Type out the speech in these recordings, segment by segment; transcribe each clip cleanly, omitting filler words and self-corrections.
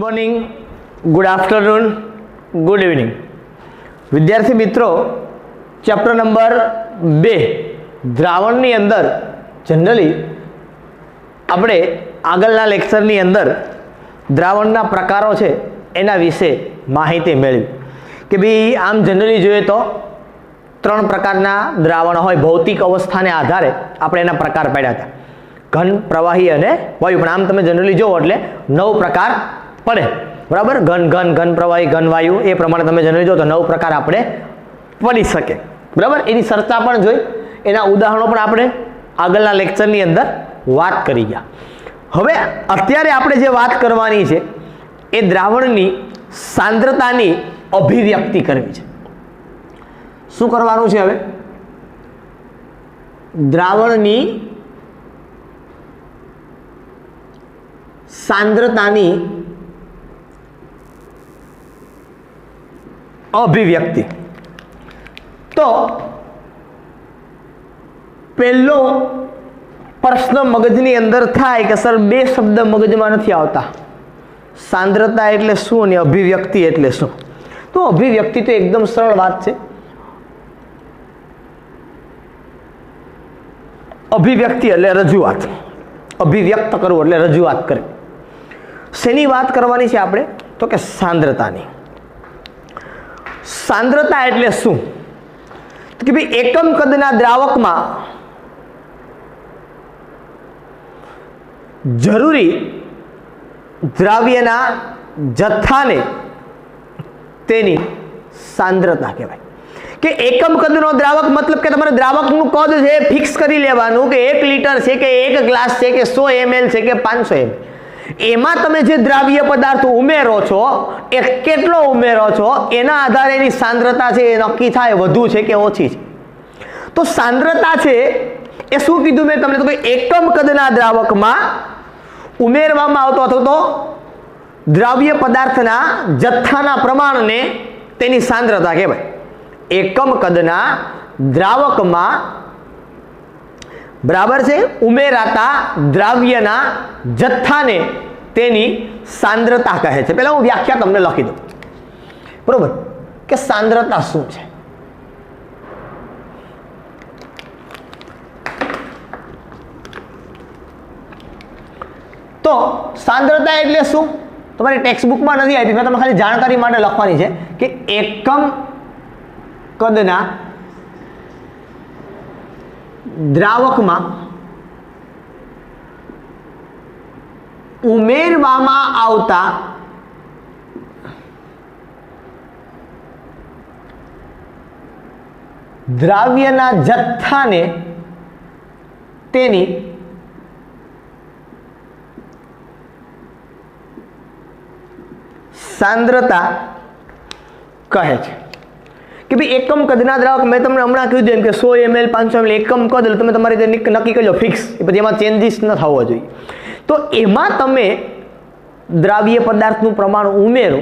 Morning, good afternoon, good evening. વિદ્યાર્થી મિત્રો, chapter number 2 દ્રાવણની અંદર જનરલી આપણે આગળના લેક્ચરની અંદર દ્રાવણના પ્રકારો છે એના વિશે માહિતી મેળવી કે ભાઈ આમ જનરલી જોઈએ તો 3 પ્રકારના દ્રાવણ હોય. ભૌતિક અવસ્થાને આધારે આપણે એના પ્રકાર પાડ્યા હતા, ઘન, પ્રવાહી અને વાયુ. પણ આમ તમે જનરલી જોવો એટલે 9 પ્રકાર પડે, બરાબર. ઘન પ્રવાહી, ઘન વાયુ, એ પ્રમાણે તમે જનરલી જો તો 9 પ્રકાર આપણે પડી શકે, બરાબર. એની ચર્ચા પણ જોઈ, એના ઉદાહરણો પણ આપણે આગળના લેક્ચરની અંદર વાત કરી ગયા. હવે અત્યારે આપણે જે વાત કરવાની છે એ દ્રાવણની સાંદ્રતાની અભિવ્યક્તિ કરવી છે. શું કરવાનું છે? હવે દ્રાવણની સાંદ્રતાની અભિવ્યક્તિ. તો પહેલો પ્રશ્ન મગજની અંદર થાય કે સર 2 શબ્દ મગજમાં નથી આવતા, સાંદ્રતા એટલે શું અને અભિવ્યક્તિ એટલે શું? તો અભિવ્યક્તિ તો એકદમ સરળ વાત છે. અભિવ્યક્તિ એટલે રજૂઆત, અભિવ્યક્ત કરવું એટલે રજૂઆત કરવી. શેની વાત કરવાની છે આપણે? તો કે સાંદ્રતાની. સાંદ્રતા એટલે શું? કે ભાઈ એકમ કદના દ્રાવકમાં જરૂરી દ્રાવ્યના જથ્થાને તેની સાંદ્રતા કહેવાય. કે એકમ કદનો દ્રાવક મતલબ કે તમારે દ્રાવકનું કદ છે ફિક્સ કરી લેવાનું કે 1 લીટર છે કે 1 ગ્લાસ છે કે 100 ml છે કે 500 ml. એમાં તમે જે દ્રાવ્ય પદાર્થ ઉમેરો છો એ કેટલો ઉમેરો છો એના આધારે એની સાંદ્રતા છે એ નક્કી થાય, વધુ છે કે ઓછી છે. તો સાંદ્રતા છે એ શું કીધું મેં તમને? તો કે એકમ કદના દ્રાવકમાં ઉમેરવામાં આવતો અથવા તો દ્રાવ્ય પદાર્થના જથ્થાના પ્રમાણને તેની સાંદ્રતા કહેવાય. એકમ કદના દ્રાવકમાં, બરાબર છે, ઉમેરાતા દ્રાવ્યના જથ્થાને તેની સાંદ્રતા કહે છે. પહેલા હું વ્યાખ્યા તમને લખી દઉં, બરોબર, કે સાંદ્રતા શું છે. તો સાંદ્રતા એટલે શું? તમારી ટેક્સ્ટબુકમાં નથી આપી, મેં તમને ખાલી જાણકારી માટે લખવાની છે કે એકમ કદના દ્રાવકમાં ઉમેરવામાં આવતા દ્રાવ્યના જથ્થાને તેની સાંદ્રતા કહે છે. કે ભાઈ એકમ કદના દ્રાવક, મેં તમને હમણાં કીધું એમ કે 100 ml 500 ml એકમ કદ, એટલે તમે તમારી રીતે નક્કી કરજો ફિક્સ, પછી એમાં ચેન્જીસ ન થવો જોઈએ. તો એમાં તમે દ્રાવ્ય પદાર્થનું પ્રમાણ ઉમેરો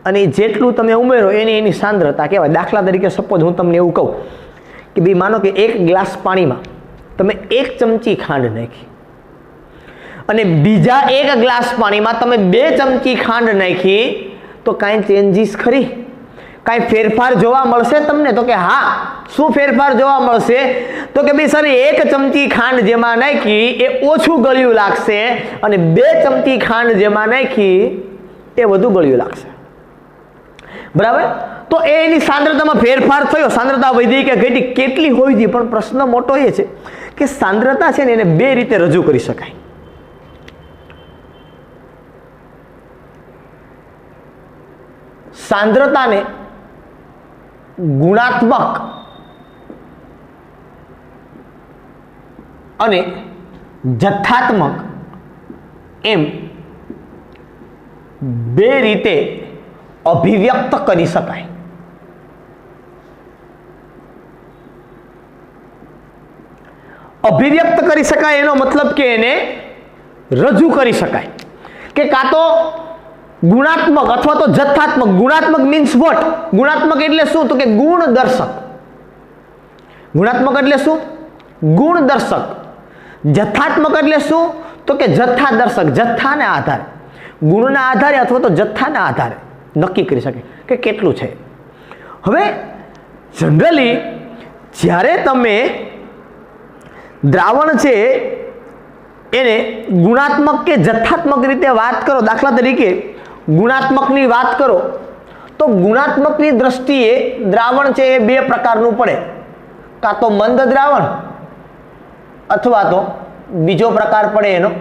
અને જેટલું તમે ઉમેરો એની સાંદ્રતા કહેવાય. દાખલા તરીકે સપોઝ હું તમને એવું કહું કે ભાઈ માનો કે 1 ગ્લાસ પાણીમાં તમે 1 ચમચી ખાંડ નાખી અને બીજા 1 ગ્લાસ પાણીમાં તમે 2 ચમચી ખાંડ નાખી, તો કાંઈ ચેન્જીસ ખરી? કાંઈ ફેરફાર જોવા મળશે તમને? તો કે હા. શું ફેરફાર જોવા મળશે? તો કે ભાઈ સર 1 ચમચી ખાંડ જેમાં નાખી એ ઓછું ગળ્યું લાગશે અને 2 ચમચી ખાંડ જેમાં નાખી એ વધુ ગળ્યું લાગશે, બરાબર. તો એની સાંદ્રતામાં ફેરફાર થયો, સાંદ્રતા વધી કે ઘટી, કેટલી હોવી જોઈએ? પણ પ્રશ્ન મોટો એ છે કે સાંદ્રતા છે ને એને 2 રીતે રજૂ કરી શકાય. સાંદ્રતાને ગુણાત્મક અને જથ્થાત્મક એમ 2 રીતે અભિવ્યક્ત કરી શકાય. અભિવ્યક્ત કરી શકાય એનો મતલબ કે એને રજૂ કરી શકાય કે કાં તો ગુણાત્મક અથવા તો જથ્થાત્મક. ગુણાત્મક મીન્સ વોટ? ગુણાત્મક એટલે શું? તો કે ગુણ દર્શક. ગુણાત્મક એટલે શું? ગુણ દર્શક. જથ્થાત્મક એટલે શું? તો કે જથ્થા દર્શક, જથ્થાને આધારે. ગુણના આધારે અથવા તો જથ્થાના આધારે નક્કી કરી શકે કે કેટલું છે. હવે જનરલી જ્યારે તમે દ્રાવણ છે એને ગુણાત્મક કે જથ્થાત્મક રીતે વાત કરો, દાખલા તરીકે ગુણાત્મકની વાત કરો તો ગુણાત્મકની દ્રષ્ટિએ દ્રાવણ છે એ બે પ્રકારનું પડે, કાં તો મંદ દ્રાવણ અથવા તો બીજો પ્રકાર પડે એનો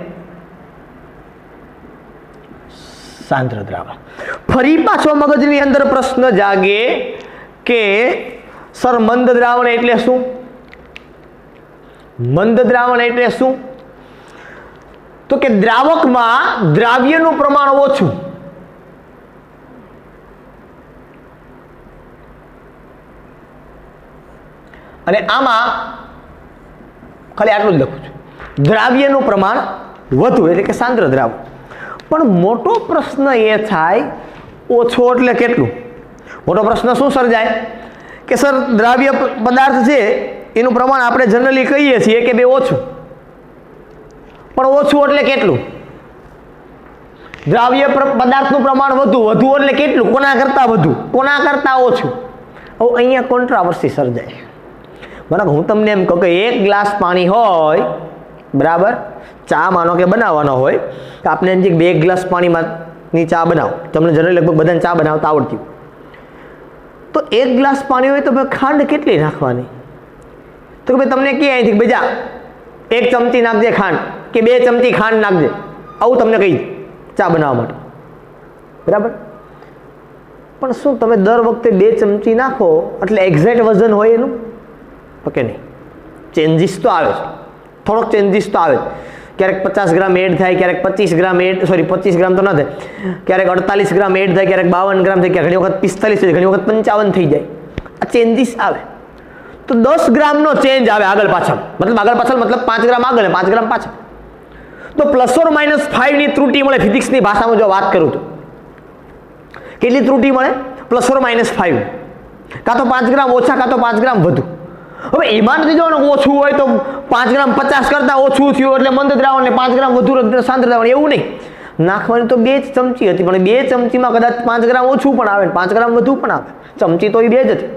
સાંદ્ર દ્રાવણ. ફરી પાછો મગજની અંદર પ્રશ્ન જાગે કે સર મંદ દ્રાવણ એટલે શું? મંદ દ્રાવણ એટલે શું? તો કે દ્રાવકમાં દ્રાવ્યનું પ્રમાણ ઓછું, અને આમાં ખાલી આટલું જ લખું છું, દ્રાવ્યનું પ્રમાણ વધુ એટલે કે સાંદ્ર દ્રાવણ. પણ મોટો પ્રશ્ન એ થાય ઓછો એટલે કેટલું? મોટો પ્રશ્ન શું સર્જાય કે સર દ્રાવ્ય પદાર્થ છે એનું પ્રમાણ આપણે જનરલી કહીએ છીએ કે બે ઓછું, પણ ઓછું એટલે કેટલું? દ્રાવ્ય પદાર્થનું પ્રમાણ વધુ, વધુ એટલે કેટલું? કોના કરતા વધુ, કોના કરતા ઓછું? હવે અહીંયા કોન્ટ્રાવર્સી સર્જાય. બરાબર, હું તમને એમ કહું કે એક ગ્લાસ પાણી હોય, બરાબર, ચા માનો કે બનાવવાનો હોય તો આપણે એમ કે બે ગ્લાસ પાણીમાંની ચા બનાવો, તમને જનરલી લગભગ બધાને ચા બનાવતા આવડતી, તો એક ગ્લાસ પાણી હોય તો ભાઈ ખાંડ કેટલી નાખવાની? તો કે ભાઈ તમને કહે અહીંથી ભાઈ જા 1 ચમચી નાખજે ખાંડ કે 2 ચમચી ખાંડ નાખજે, આવું તમને કહી ચા બનાવવા માટે, બરાબર. પણ શું તમે દર વખતે 2 ચમચી નાખો એટલે એક્ઝેક્ટ વજન હોય એનું? તો કે નહીં, ચેન્જીસ તો આવે છે, થોડોક ચેન્જીસ તો આવે છે. ક્યારેક 50 ગ્રામ એડ થાય, ક્યારેક 25 ગ્રામ એડ, સોરી 25 ગ્રામ તો ના થાય, ક્યારેક 48 ગ્રામ એડ થાય, ક્યારેક 52 ગ્રામ થાય, ઘણી વખત 45 થાય, ઘણી વખત 55 થઈ જાય. આ ચેન્જીસ આવે તો 10 ગ્રામનો ચેન્જ આવે આગળ પાછળ, મતલબ આગળ પાછળ મતલબ 5 ગ્રામ આગળ ને 5 ગ્રામ પાછળ, તો +or-5 ની ત્રુટી મળે. ફિઝિક્સની ભાષામાં જો વાત કરું તો કેટલી ત્રુટી મળે? +or-5, કાં તો 5 ગ્રામ ઓછા કાં તો 5 ગ્રામ વધુ. હવે એમાં નથી જોવાનું ઓછું હોય તો 5 ગ્રામ 50 કરતા ઓછું થયું એટલે મંદ દ્રાવણ ને 5 ગ્રામ વધુ સાંદ્ર દ્રાવણ, એવું નહીં. નાખવાની તો 2 જ ચમચી હતી, પણ 2 ચમચીમાં કદાચ 5 ગ્રામ ઓછું પણ આવે, 5 ગ્રામ વધુ પણ આવે, ચમચી તો એ 2 જ હતી,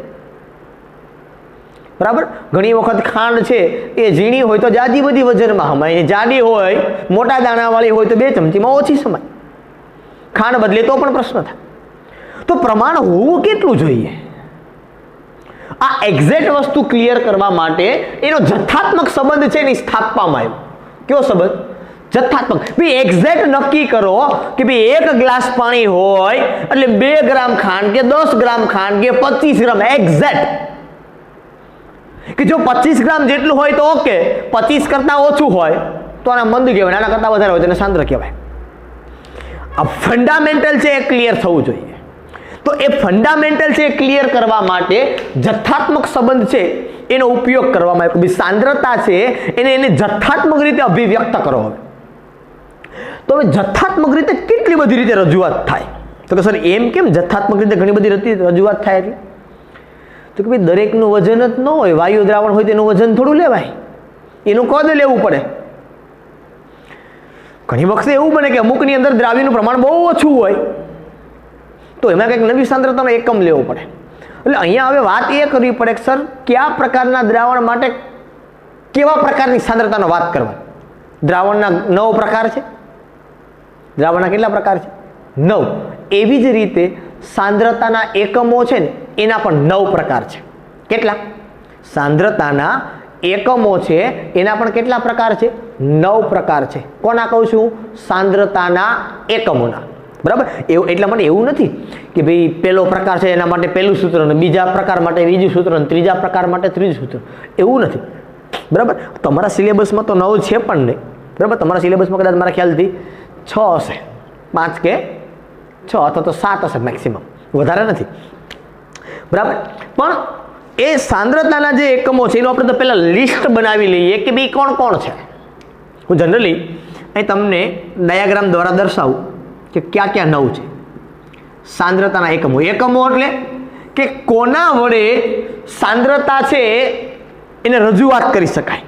બરાબર. ઘણી વખત ખાંડ છે એ ઝીણી હોય તો જાજી બધી વજનમાં સમાય, જાડી હોય મોટા દાણાવાળી હોય તો 2 ચમચીમાં ઓછી સમાય. ખાંડ બદલે તો પણ પ્રશ્ન થાય. તો પ્રમાણ હોવું કેટલું જોઈએ? આ એક્ઝેક્ટ વસ્તુ ક્લિયર કરવા માટે એનો જથ્થાત્મક સંબંધ છે ને સ્થાપવામાં આવ્યો. કયો સંબંધ? જથ્થાત્મક. ભાઈ એક્ઝેક્ટ નક્કી કરો કે ભાઈ 1 ગ્લાસ પાણી હોય એટલે 2 ગ્રામ ખાંડ કે 10 ગ્રામ ખાંડ કે 25 ગ્રામ, એક્ઝેક્ટ. કે જો 25 ગ્રામ જેટલું હોય તો ઓકે, 25 કરતા ઓછું હોય તો આના મંદ કહેવાય, આના કરતા વધારે હોય તો એને સાંદ્ર કહેવાય. આ ફંડામેન્ટલ છે એ ક્લિયર થવું જોઈએ. તો એ ફંડામેન્ટલ છે ક્લિયર કરવા માટે જથ્થાત્મક સંબંધ છે એનો ઉપયોગ કરવામાં આવ્યો. સાંદ્રતા છે એને જથ્થાત્મક રીતે અભિવ્યક્ત કરો. હવે તો હવે જથ્થાત્મક રીતે કેટલી બધી રીતે રજૂઆત થાય? તો કે સર એમ કેમ જથ્થાત્મક રીતે ઘણી બધી રજૂઆત થાય? એટલે તો કે ભાઈ દરેકનું વજન જ ન હોય, વાયુ દ્રાવણ હોય તેનું વજન થોડું લેવાય, એનું કદ લેવું પડે. ઘણી વખતે એવું બને કે અમુકની અંદર દ્રાવ્યનું પ્રમાણ બહુ ઓછું હોય તો એમાં કંઈક નવી સાંદ્રતાનો એકમ લેવો પડે. એટલે અહીંયા હવે વાત એ કરવી પડે કે સર કયા પ્રકારના દ્રાવણ માટે કેવા પ્રકારની સાંદ્રતાનો વાત કરવા? દ્રાવણના 9 પ્રકાર છે. દ્રાવણના કેટલા પ્રકાર છે? 9. એવી જ રીતે સાંદ્રતાના એકમો છે ને એના પણ 9 પ્રકાર છે. કેટલા? સાંદ્રતાના એકમો છે એના પણ કેટલા પ્રકાર છે? 9 પ્રકાર છે. કોના કહું છું? સાંદ્રતાના એકમોના. બરાબર. એવું એટલા માટે એવું નથી કે ભાઈ પહેલો પ્રકાર છે એના માટે પહેલું સૂત્ર, અને બીજા પ્રકાર માટે બીજું સૂત્ર, અને ત્રીજા પ્રકાર માટે ત્રીજું સૂત્ર, એવું નથી. બરાબર. તમારા સિલેબસમાં તો 9 છે પણ નહીં. બરાબર. તમારા સિલેબસમાં કદાચ મારા ખ્યાલથી 6 હશે, 5 કે 6 અથવા તો 7 હશે મેક્સિમમ, વધારે નથી. બરાબર. પણ એ સાંદ્રતાના જે એકમો છે એનું આપણે તો પહેલાં લિસ્ટ બનાવી લઈએ કે ભાઈ કોણ કોણ છે. હું જનરલી અહીં તમને ડાયાગ્રામ દ્વારા દર્શાવું કે ક્યાં ક્યાં 9 છે સાંદ્રતાના એકમો. એકમો એટલે કે કોના વડે સાંદ્રતા છે એને રજૂઆત કરી શકાય.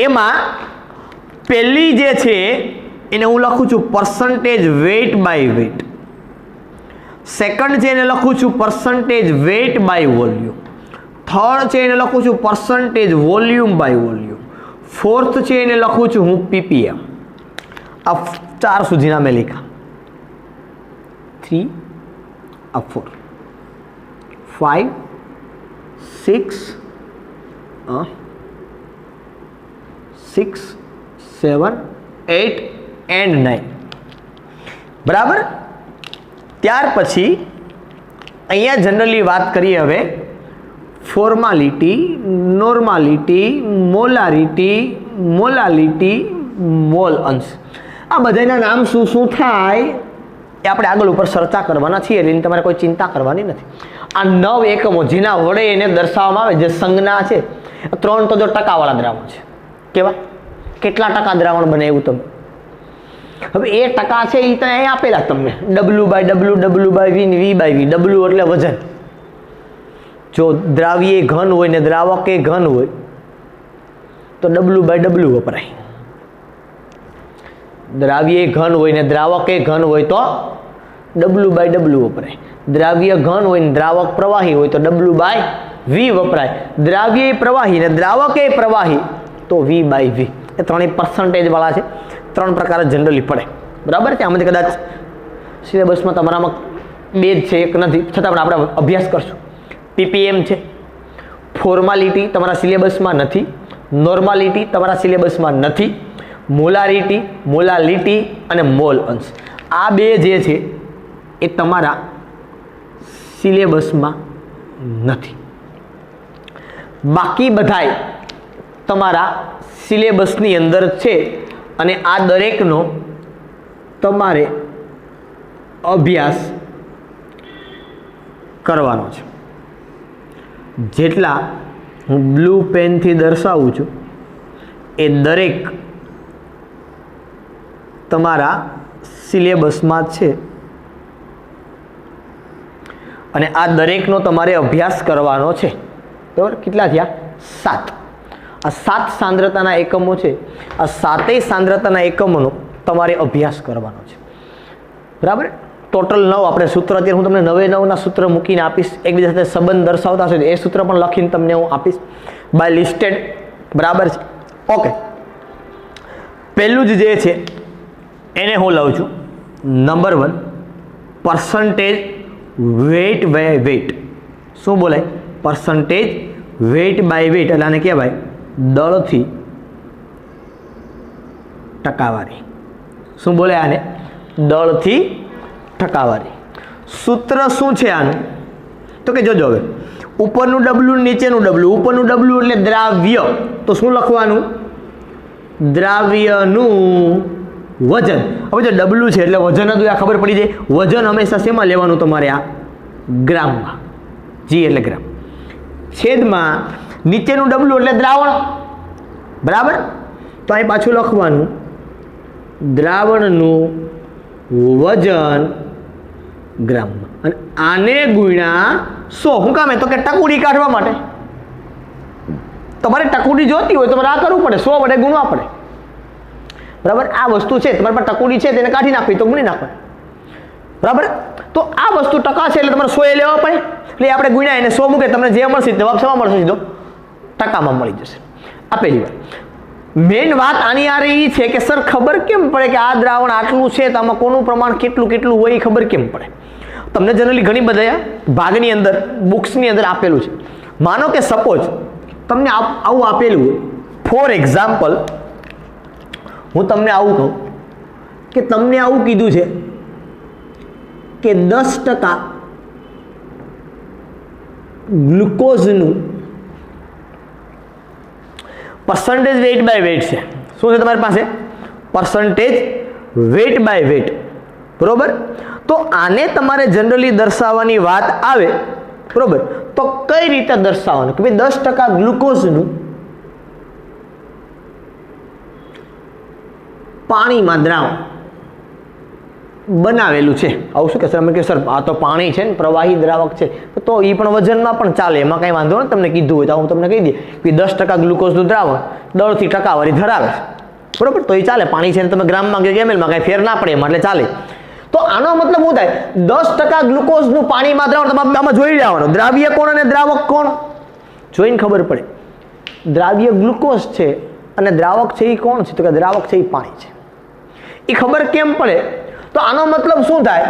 એમાં પહેલી જે છે એને હું લખું છું percentage weight by weight. Second છે એને લખું છું percentage weight by volume. Third છે એને લખું છું percentage volume by volume. Fourth છે એને લખું છું હું પીપીએમ. આ 4 સુધીના મેં લખ્યા. 3 આ 4 5 6 6 7 8 એન્ડ 9. બરાબર. ત્યાર પછી અહીંયા જનરલી વાત કરીએ હવે formality, normality, molarity, molality, mall અંશ. આ બધાના નામ શું શું થાય એ આપણે આગળ ઉપર ચર્ચા કરવાના છીએ એટલે તમારે કોઈ ચિંતા કરવાની નથી. આ 9 એકમો જેના વડે એને દર્શાવવામાં આવે જે સંજ્ઞા છે 3 તો જો ટકાવાળા દ્રાવણ છે. કેવા? કેટલા ટકા દ્રાવણ બને એવું તમે હવે એ ટકા છે એ તો અહીં આપેલા તમને W by W, W by V, V by V. W એટલે વજન. જો દ્રાવ્ય ઘન હોય ને દ્રાવક એ ઘન હોય તો W બાય W વપરાય. દ્રાવ્ય ઘન હોય ને દ્રાવક એ ઘન હોય તો W બાય W વપરાય. દ્રાવ્ય ઘન હોય ને દ્રાવક પ્રવાહી હોય તો W બાય V વપરાય. દ્રાવ્ય પ્રવાહી ને દ્રાવક એ પ્રવાહી તો V બાય V. એ ત્રણેય પરસન્ટેજ વાળા છે. 3 પ્રકાર જનરલી પડે. બરાબર છે. આમાંથી કદાચ સિલેબસમાં તમારામાં 2 જ છે, એક નથી, છતાં પણ આપણે અભ્યાસ કરશું. પીપીએમ છે. ફોર્માલિટી તમારા સિલેબસમાં નથી. નોર્માલિટી તમારા સિલેબસમાં નથી. મોલારિટી, મોલાલિટી અને મોલ અંશ આ 2 જે છે એ તમારા સિલેબસમાં નથી. બાકી બધાય તમારા સિલેબસની અંદર છે અને આ દરેકનો તમારે અભ્યાસ કરવાનો છે. જેટલા હું બ્લુ પેનથી દર્શાવું છું એ દરેક તમારા સિલેબસમાં છે અને આ દરેકનો તમારે અભ્યાસ કરવાનો છે. બરાબર. કેટલા થયા? 7. આ 7 સાંદ્રતાના એકમો છે. આ 7 સાંદ્રતાના એકમોનો તમારે અભ્યાસ કરવાનો છે. બરાબર. ટોટલ 9 આપણે સૂત્ર અત્યારે હું તમને 9 સૂત્ર મૂકીને આપીશ. એકબીજા સાથે સંબંધ દર્શાવતા હશે એ સૂત્ર પણ લખીને તમને હું આપીશ બાય લિસ્ટેડ. બરાબર છે. ઓકે. પહેલું જ જે છે એને હું લઉં છું number 1 percentage weight by weight. શું બોલાય? પરસન્ટેજ વેઇટ બાય વેઇટ એટલે આને કહેવાય દળથી ટકાવારી. શું બોલે આને? દળથી ટકાવારી. સૂત્ર શું છે આનું? તો કે જોજો હવે ઉપરનું W નીચેનું W. ઉપરનું W એટલે દ્રાવ્ય તો શું લખવાનું? દ્રાવ્યનું વજન. હવે જો W છે એટલે વજન હતું આ ખબર પડી જાય. વજન હંમેશા શેમાં લેવાનું તમારે? આ ગ્રામમાં. G એટલે ગ્રામ. છેદમાં નીચેનું W એટલે દ્રાવણ. બરાબર. તો અહીં પાછું લખવાનું દ્રાવણનું વજન ગ્રામમાં અને આને ગુણ્યા 100. શું કામ? તો કે ટકુડી કાઢવા માટે. તમારે ટકુડી જોતી હોય તો તમારે આ કરવું પડે, 100 વડે ગુણવા પડે. બરાબર. આ વસ્તુ છે તમારી પાસે ટકુડી છે તેને કાઢી નાખવી તો ગુણી નાખો. બરાબર. તો આ વસ્તુ ટકા છે એટલે તમારે 100 એ લેવા પડે. એટલે આપણે ગુણ્યા એને 100 મૂકે તમને જે મળશે જવાબ શેમાં મળશે? સીધો ટકામાં મળી જશે. આ પહેલી વાત. મેઇન વાત આની આ રહી છે કે સર ખબર કેમ પડે કે આ દ્રાવણ આટલું છે તો આમાં કોનું પ્રમાણ કેટલું કેટલું હોય એ ખબર કેમ પડે? તમને જનરલી ઘણી બધા ભાગની અંદર બુક્સની અંદર આપેલું છે. માનો કે સપોઝ તમને આવું આપેલું હોય. ફોર એક્ઝામ્પલ હું તમને આવું કહું કે તમને આવું કીધું છે કે 10% ગ્લુકોઝનું પરસન્ટેજ વેઇટ બાય વેઇટ છે. શું છે તમારી પાસે? Percentage weight by weight. બરોબર. તો આને તમારે જનરલી દર્શાવવાની વાત આવે બરોબર તો કઈ રીતે દર્શાવવાનું કે ભાઈ 10% ગ્લુકોઝનું પાણીમાં દ્રાવણ બનાવેલું છે. આવું શું કે સર? અમે કે સર આ તો પાણી છે ને પ્રવાહી દ્રાવક છે તો એ પણ વજનમાં પણ ચાલે, એમાં કંઈ વાંધો નથી. તમને કીધું હોય તો હું તમને કહી દઈએ કે 10% ગ્લુકોઝનું દ્રાવણ દળથી ટકાવારી ધરાવે છે. બરાબર, તો એ ચાલે. પાણી છે તમે ગ્રામમાં કે એમએલમાં કાંઈ ફેર ના પડે એમાં, એટલે ચાલે. તો આનો મતલબ શું થાય? 10% ગ્લુકોઝનું પાણીમાં દ્રાવણ. તમે આમાં જોઈ લેવાનું દ્રાવ્ય કોણ અને દ્રાવક કોણ, જોઈને ખબર પડે. દ્રાવ્ય ગ્લુકોઝ છે અને દ્રાવક છે એ કોણ છે? તો કે દ્રાવક છે એ પાણી છે. એ ખબર કેમ પડે? તો આનો મતલબ શું થાય?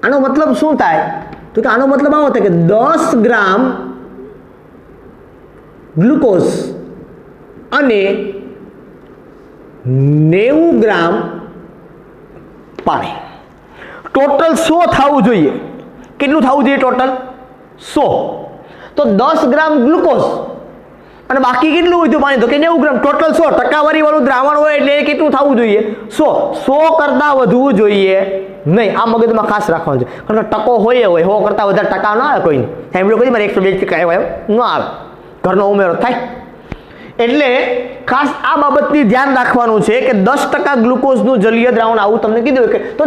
આનો મતલબ શું થાય? તો કે આનો મતલબ આવો થાય કે 10 ગ્રામ ગ્લુકોઝ અને 90 ગ્રામ પાણી, ટોટલ 100 થવું જોઈએ. કેટલું થવું જોઈએ ટોટલ? 100. તો 10 ગ્રામ ગ્લુકોઝ અને બાકી કેટલું હોય પાણી? તો કે 90 ગ્રામ. ટોટલ 100. ટકાવારી વાળું દ્રાવણ હોય એટલે એ કેટલું થવું જોઈએ? 100 કરતાં વધવું જોઈએ નહીં. આ મગજમાં ખાસ રાખવાનું છે, કારણ કે ટકો હોય 100 કરતાં વધારે ટકા ના આવે કોઈને. સાંભળ્યું કોઈ મારે 102 આવ્યો ન આવે, ઘરનો ઉમેરો થાય. એટલે ખાસ આ બાબતની ધ્યાન રાખવાનું છે કે 10% ગ્લુકોઝનું જલીય દ્રાવણ આવું તમને કીધું કે તો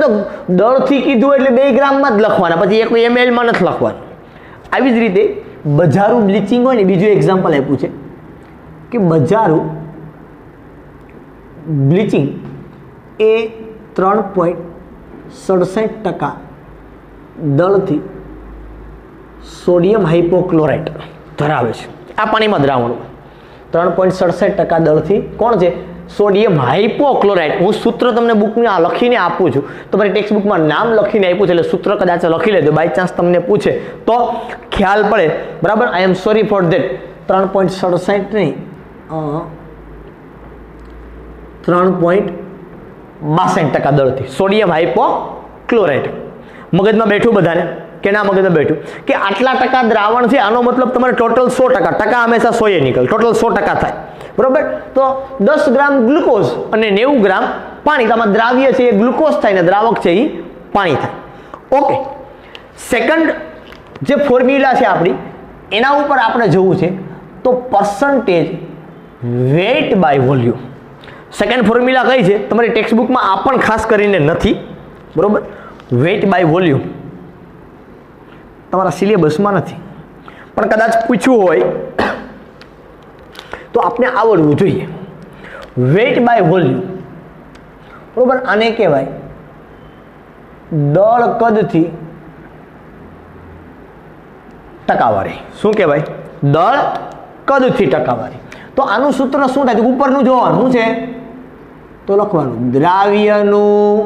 દળથી કીધું એટલે 2 ગ્રામમાં જ લખવાના, પછી એક ml-માં નથી લખવાનું. આવી જ રીતે બજારું બ્લીચિંગ હોય ને, બીજું એક્ઝામ્પલ આપ્યું છે કે બજારું બ્લીચિંગ એ 3.67% દળથી સોડિયમ હાઇપોક્લોરાઇટ ધરાવે છે. આ પાણીમાં દ્રાવણ 3.67% દળથી કોણ છે? સોડિયમ હાઇપોક્લોરાઇટ. હું સૂત્ર તમને બુકમાં લખીને આપું છું, તમારી ટેક્સ્ટ બુકમાં નામ લખીને આપ્યું છે એટલે સૂત્ર કદાચ લખી લેજો, બાય ચાન્સ તમને પૂછે તો ખ્યાલ પડે. બરાબર, આઈ એમ સોરી ફોર ધેટ. 3.67 નહીં, 3.62% દળથી સોડિયમ હાઇપોક્લોરાઇટ. મગજમાં બેઠું બધાને કે ના? મગજમાં બેઠું કે આટલા ટકા દ્રાવણ છે, આનો મતલબ તમારે ટોટલ 100%. ટકા હંમેશા 100 નીકળે, ટોટલ 100% થાય. બરોબર, તો 10 ગ્રામ ગ્લુકોઝ અને 90 ગ્રામ પાણી. તમારે દ્રાવ્ય છે એ ગ્લુકોઝ થાય ને દ્રાવક છે એ પાણી થાય. ઓકે, સેકન્ડ જે ફોર્મ્યુલા છે આપણી, એના ઉપર આપણે જવું છે તો percentage weight by volume. Second formula કઈ છે? તમારી ટેક્સ્ટ બુકમાં આ પણ ખાસ કરીને નથી. બરોબર, વેઇટ બાય વોલ્યુમ તમારા સિલેબસમાં નથી, પણ કદાચ પૂછવું હોય તો આપણે આવડવું જોઈએ. Weight by volume. બરોબર, આને કહેવાય દળ કદથી ટકાવારી. શું કહેવાય? દળ કદથી ટકાવારી. તો આનું સૂત્ર શું થાય? ઉપરનું જોવાનું શું છે તો લખવાનું દ્રાવ્યનું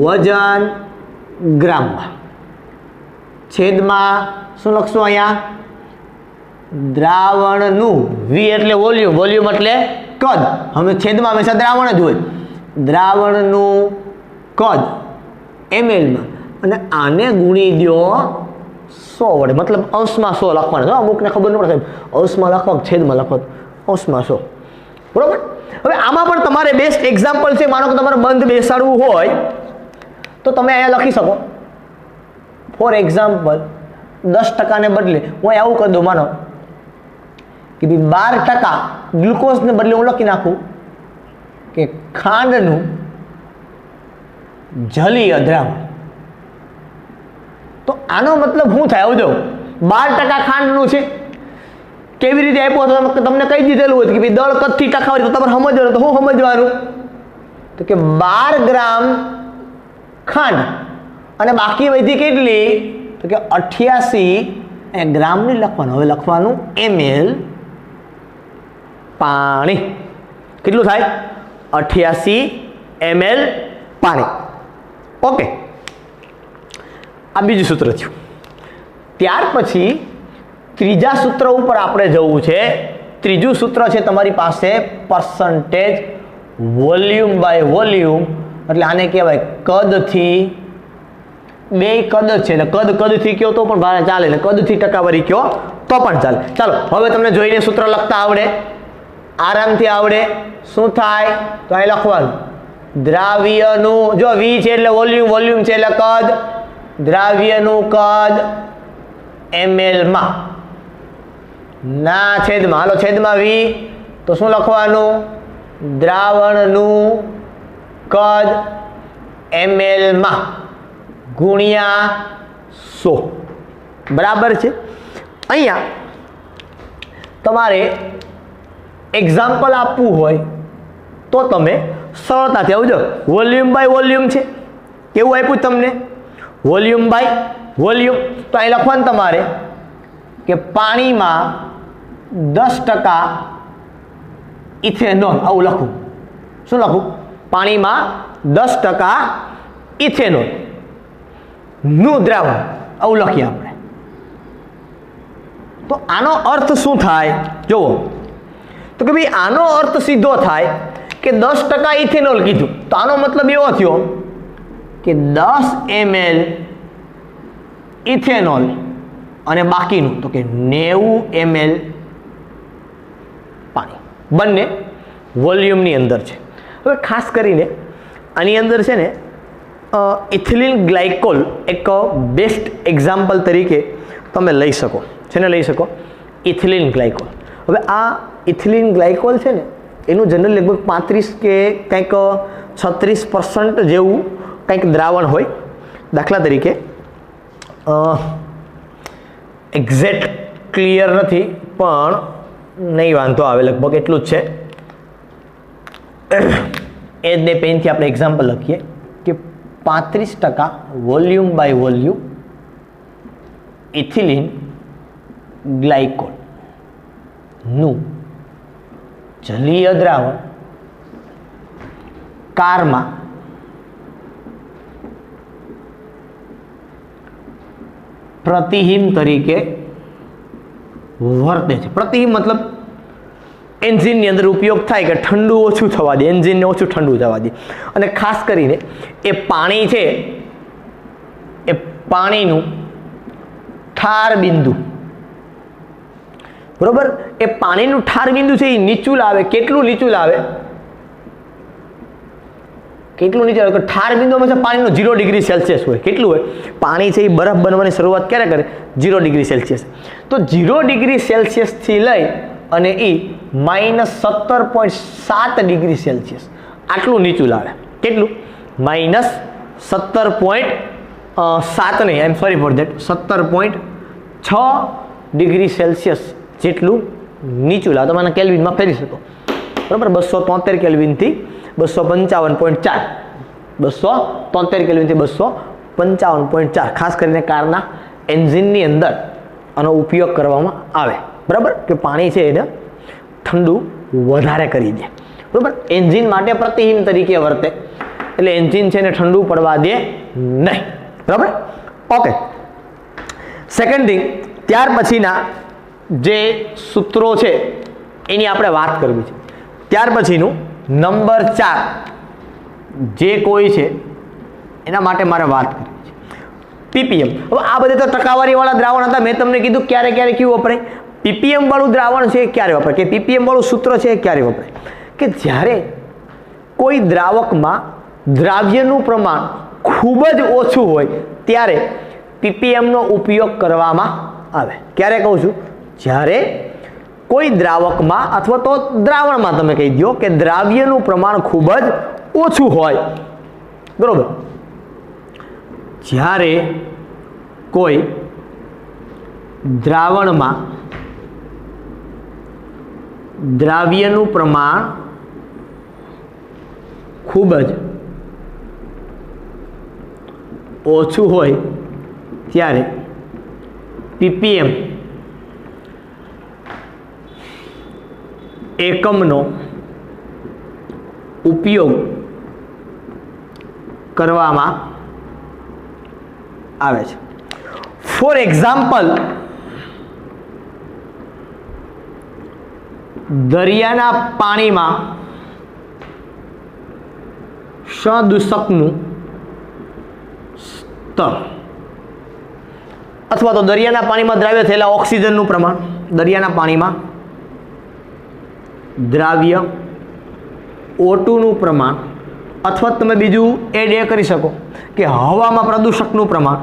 વજન ગ્રામમાં, છેદમાં શું લખશું અહીંયા? દ્રાવણનું, વી એટલે વોલ્યુમ, વોલ્યુમ એટલે કદ. હવે છેદમાં હંમેશા દ્રાવણ જ હોય. દ્રાવણનું કદ ml-માં અને આને ગુણી દો 100 વડે, મતલબ અંશમાં 100 લખવાનું. અમુકને ખબર ન પડે અંશમાં લખવા છેદમાં લખો, અંશમાં 100. બરોબર, હવે આમાં પણ તમારે બેસ્ટ એક્ઝામ્પલ છે. માનો કે તમારે બંધ બેસાડવું હોય તો તમે અહીંયા લખી શકો. ફોર એક્ઝામ્પલ 10% ને બદલે હું આવું કરી દઉં, માનો કે 12% ગ્લુકોઝને બદલે હું લખી નાખું કે ખાંડનું જલીય દ્રાવણ. તો આનો મતલબ શું થાય? આવજો 12% ખાંડનું છે. કેવી રીતે આપ્યો? તમને કહી દીધેલું હોય કે ભાઈ દળ કદથી ટકાવારી. તો તમારે સમજવાનું, તો શું સમજવાનું? તો કે 12 ગ્રામ ખાંડ અને બાકી વધી કેટલી? તો કે 88 ગ્રામની લખવાનું. હવે લખવાનું ml પાણી. કેટલું થાય? 88 ml પાણી. ઓકે, આ બીજું સૂત્ર થયું. ત્યાર પછી ત્રીજા સૂત્ર ઉપર આપણે જવું છે. ત્રીજું સૂત્ર છે તમારી પાસે પર્સન્ટેજ વોલ્યુમ બાય વોલ્યુમ. એટલે આને કહેવાય કદથી. બે કદ છે એટલે કદથી કયો તો પણ ચાલે, એટલે કદથી ટકાવારી કયો તો પણ ચાલે. ચાલો હવે તમને જોઈને સૂત્ર લખતા આવડે, આરામથી આવડે. શું થાય? તો અહીં લખવાનું દ્રાવ્યનું, જો વી છે એટલે વોલ્યુમ, વોલ્યુમ છે એટલે કદ. દ્રાવ્યનું કદ ml-માં ના છેદમાં. હાલો છેદમાં વી, તો શું લખવાનું? દ્રાવણનું કદ ml-માં ગુણ્યા 100. બરાબર છે. અહીંયા તમારે એક્ઝામ્પલ આપવું હોય તો તમે સરળતાથી આવજો. વોલ્યુમ બાય વોલ્યુમ છે, કેવું આપ્યું તમને? Volume by volume. તો અહીં લખવાનું તમારે કે પાણીમાં 10% ઇથેનોલ, આવું લખું. શું લખું? પાણીમાં 10% ઇથેનોલ નું દ્રાવણ, આવું લખીએ આપણે. તો આનો અર્થ શું થાય જુઓ, તો કે ભાઈ આનો અર્થ સીધો થાય કે 10% ઇથેનોલ કીધું, તો આનો મતલબ એવો થયો કે 10 ml ઇથેનોલ અને બાકીનું તો કે 90 ml પાણી, બંને વોલ્યુમની અંદર છે. હવે ખાસ કરીને આની અંદર છે ને ઇથિલિન ગ્લાયકોલ એક બેસ્ટ એક્ઝામ્પલ તરીકે તમે લઈ શકો. છે ને લઈ શકો ઇથિલિન ગ્લાયકોલ. હવે આ ઇથિલિન ગ્લાયકોલ છે ને એનું જનરલ લગભગ 35 કે કંઈક 36% જેવું કંઈક દ્રાવણ હોય. દાખલા તરીકે એક્ઝેક્ટ ક્લિયર નથી પણ નહીં વાંધો આવે, લગભગ એટલું જ છે. એ જ ને પેનથી આપણે એક્ઝામ્પલ લખીએ કે 35% volume by volume ethylene glycol નું જલીય દ્રાવણ કારમાં પ્રતિહિમ તરીકે વર્તે છે. પ્રતિહિમ મતલબ એન્જિનની અંદર ઉપયોગ થાય કે ઠંડુ ઓછું થવા દે, એન્જિનને ઓછું ઠંડુ થવા દે. અને ખાસ કરીને એ પાણી છે એ પાણીનું ઠાર બિંદુ, બરોબર, એ પાણીનું ઠાર બિંદુ છે એ નીચું લાવે. કેટલું નીચું લાવે? કેટલું નીચે આવે? ઠાર બિંદુ હંમેશા પાણીનું 0 ડિગ્રી સેલ્સિયસ હોય. કેટલું હોય? પાણી છે એ બરફ બનવાની શરૂઆત ક્યારે કરે? 0 ડિગ્રી સેલ્સિયસ. તો 0 ડિગ્રી સેલ્સિયસથી લઈ અને એ -17.7 ડિગ્રી સેલ્સિયસ આટલું નીચું લાવે. કેટલું? -17.7 નહીં, I am sorry for that, 17.6 degree Celsius જેટલું નીચું લાવે. તમે આને કેલ્વિનમાં ફેરવી શકો, બરાબર. 273 કેલ્વિનથી 255.4, 273 કેલ્વિનથી 255.4 ખાસ કરીને કારના એન્જિનની અંદર આનો ઉપયોગ કરવામાં આવે, બરાબર, કે પાણી છે એને ઠંડુ વધારે કરી દે, બરાબર. એન્જિન માટે પ્રતિહિમ તરીકે વર્તે, એટલે એન્જિન છે એને ઠંડુ પડવા દે નહીં, બરાબર. ઓકે, સેકન્ડ થિંગ, ત્યાર પછીના જે સૂત્રો છે એની આપણે વાત કરવી છે. ત્યાર પછીનું નંબર 4 જે કોઈ છે એના માટે મારે વાત કરવી છે, પીપીએમ. હવે આ બધે તો ટકાવારીવાળા દ્રાવણ હતા. મેં તમને કીધું ક્યારે ક્યારે કયું વપરાય? પીપીએમ વાળું દ્રાવણ છે એ ક્યારે વપરાય, કે પીપીએમ વાળું સૂત્ર છે એ ક્યારે વપરાય? કે જ્યારે કોઈ દ્રાવકમાં દ્રાવ્યનું પ્રમાણ ખૂબ જ ઓછું હોય ત્યારે પીપીએમનો ઉપયોગ કરવામાં આવે. ક્યારે કહું છું? જ્યારે કોઈ દ્રાવકમાં અથવા તો દ્રાવણમાં તમે કહી દો કે દ્રાવ્યનું પ્રમાણ ખૂબ જ ઓછું હોય, બરોબર. જ્યારે કોઈ દ્રાવણમાં દ્રાવ્યનું પ્રમાણ ખૂબ જ ઓછું હોય ત્યારે પીપીએમ એકમનો ઉપયોગ કરવામાં આવે છે. ફોર એક્ઝામ્પલ, દરિયાના પાણીમાં સદૂષકનું સ્તર અથવા તો દરિયાના પાણીમાં દ્રાવ્ય થયેલા ઓક્સિજનનું પ્રમાણ, દરિયાના પાણીમાં દ્રાવ્ય O2 નું પ્રમાણ, અથવા તમે બીજું એડ એ કરી શકો કે હવામાં પ્રદૂષકનું પ્રમાણ,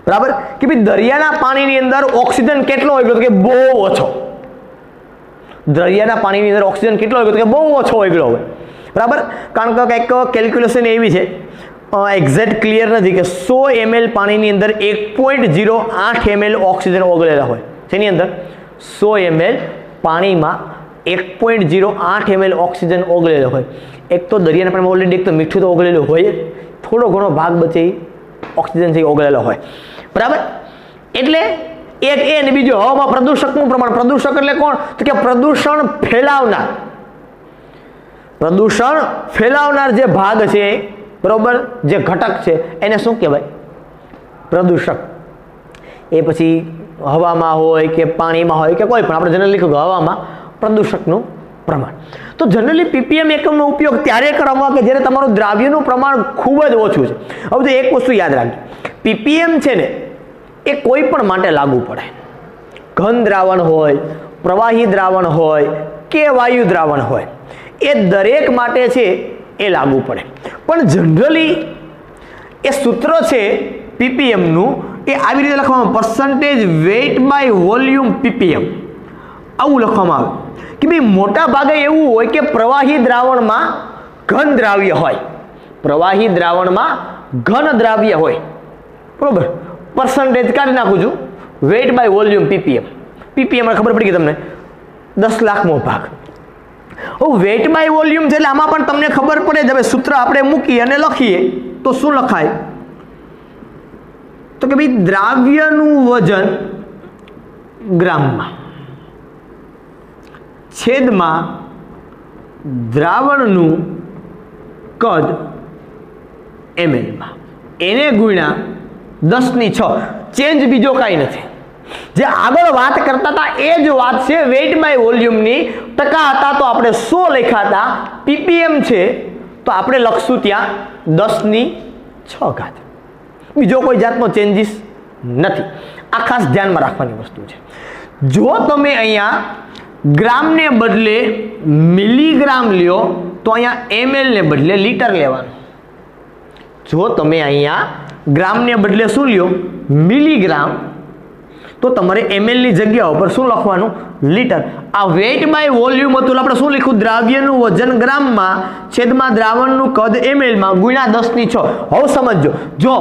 બરાબર. કે ભાઈ દરિયાના પાણીની અંદર ઓક્સિજન કેટલો હોય ગયો? કે બહુ ઓછો. દરિયાના પાણીની અંદર ઓક્સિજન કેટલો હોય ગયો? કે બહુ ઓછો હોય ગયો હોય, બરાબર. કારણ કે કંઈક કેલ્ક્યુલેશન એવી છે એક્ઝેક્ટ ક્લિયર નથી કે 100 ml પાણીની અંદર 1.08 ml ઓક્સિજન ઓગળેલા હોય. જેની અંદર 100 ml પાણીમાં 1.08 ml ઓક્સિજન ઓગળેલો હોય. એક તો દરિયાના પાણીમાં ઓલરેડી એક તો મીઠું તો ઓગળેલું હોય, થોડો ઘણો ભાગ બચે ઓક્સિજન છે ઓગળેલો હોય, બરાબર. એટલે એક એ અને બીજો હવામાં પ્રદૂષકનું પ્રમાણ. પ્રદૂષક એટલે કોણ? તો કે પ્રદૂષણ ફેલાવનાર જે ભાગ છે, બરોબર, જે ઘટક છે એને શું કહેવાય? પ્રદૂષક. એ પછી હવામાં હોય કે પાણીમાં હોય કે કોઈ પણ, આપણે જનરલી લખ્યું હવામાં પ્રદૂષકનું પ્રમાણ. તો જનરલી પીપીએમ એકમનો ઉપયોગ ત્યારે કરવામાં કે જ્યારે તમારું દ્રાવ્યનું પ્રમાણ ખૂબ જ ઓછું છે. હવે તો એક વસ્તુ યાદ રાખજો, પીપીએમ છે ને એ કોઈ પણ માટે લાગુ પડે. ઘન દ્રાવણ હોય, પ્રવાહી દ્રાવણ હોય કે વાયુ દ્રાવણ હોય, એ દરેક માટે છે એ લાગુ પડે. પણ જનરલી એ સૂત્ર છે પીપીએમનું એ આવી રીતે લખવામાં, percentage weight by volume PPM, આવું લખવામાં આવે કે ભાઈ મોટા ભાગે એવું હોય કે પ્રવાહી દ્રાવણમાં ઘન દ્રાવ્ય હોય, પ્રવાહી દ્રાવણમાં ઘન દ્રાવ્ય હોય, બરોબર. પર્સન્ટેજ કાઢી નાખું છું, weight by volume PPM. PPM ખબર પડી ગઈ તમને, 10 લાખમો ભાગ. વેઇટ બાય વોલ્યુમ છે એટલે આમાં પણ તમને ખબર પડે જ. હવે સૂત્ર આપણે મૂકીએ અને લખીએ તો શું લખાય? તો કે ભાઈ દ્રાવ્યનું વજન ગ્રામમાં છેદમાં દ્રાવણનું કદ ml એને ગુણ્યા 10⁶. ચેન્જ બીજો કાંઈ નથી. જે આગળ વાત કરતા હતા એ જ વાત છે વેઇટ બાય વોલ્યુમની. ટકા હતા તો આપણે 100 લખ્યા હતા, પીપીએમ છે તો આપણે લખશું ત્યાં 10⁶. બીજો કોઈ જાતનો ચેન્જીસ નથી. આ ખાસ ધ્યાનમાં રાખવાની વસ્તુ છે. જો તમે અહીંયા ગ્રામને બદલે મિલીગ્રામ લ્યો તો અહીંયા ml ને બદલે લીટર લેવાનું. જો તમે અહીંયા ગ્રામને બદલે શું લ્યો? મિલીગ્રામ, તો તમારે ml ની જગ્યા ઉપર શું લખવાનું? લીટર. આ વેઇટ બાય વોલ્યુમ હતું, આપણે શું લખ્યું? દ્રાવ્યનું વજન ગ્રામમાં છેદમાં દ્રાવણનું કદ ml માં ગુણ્યા 10⁶. હવે સમજો, જો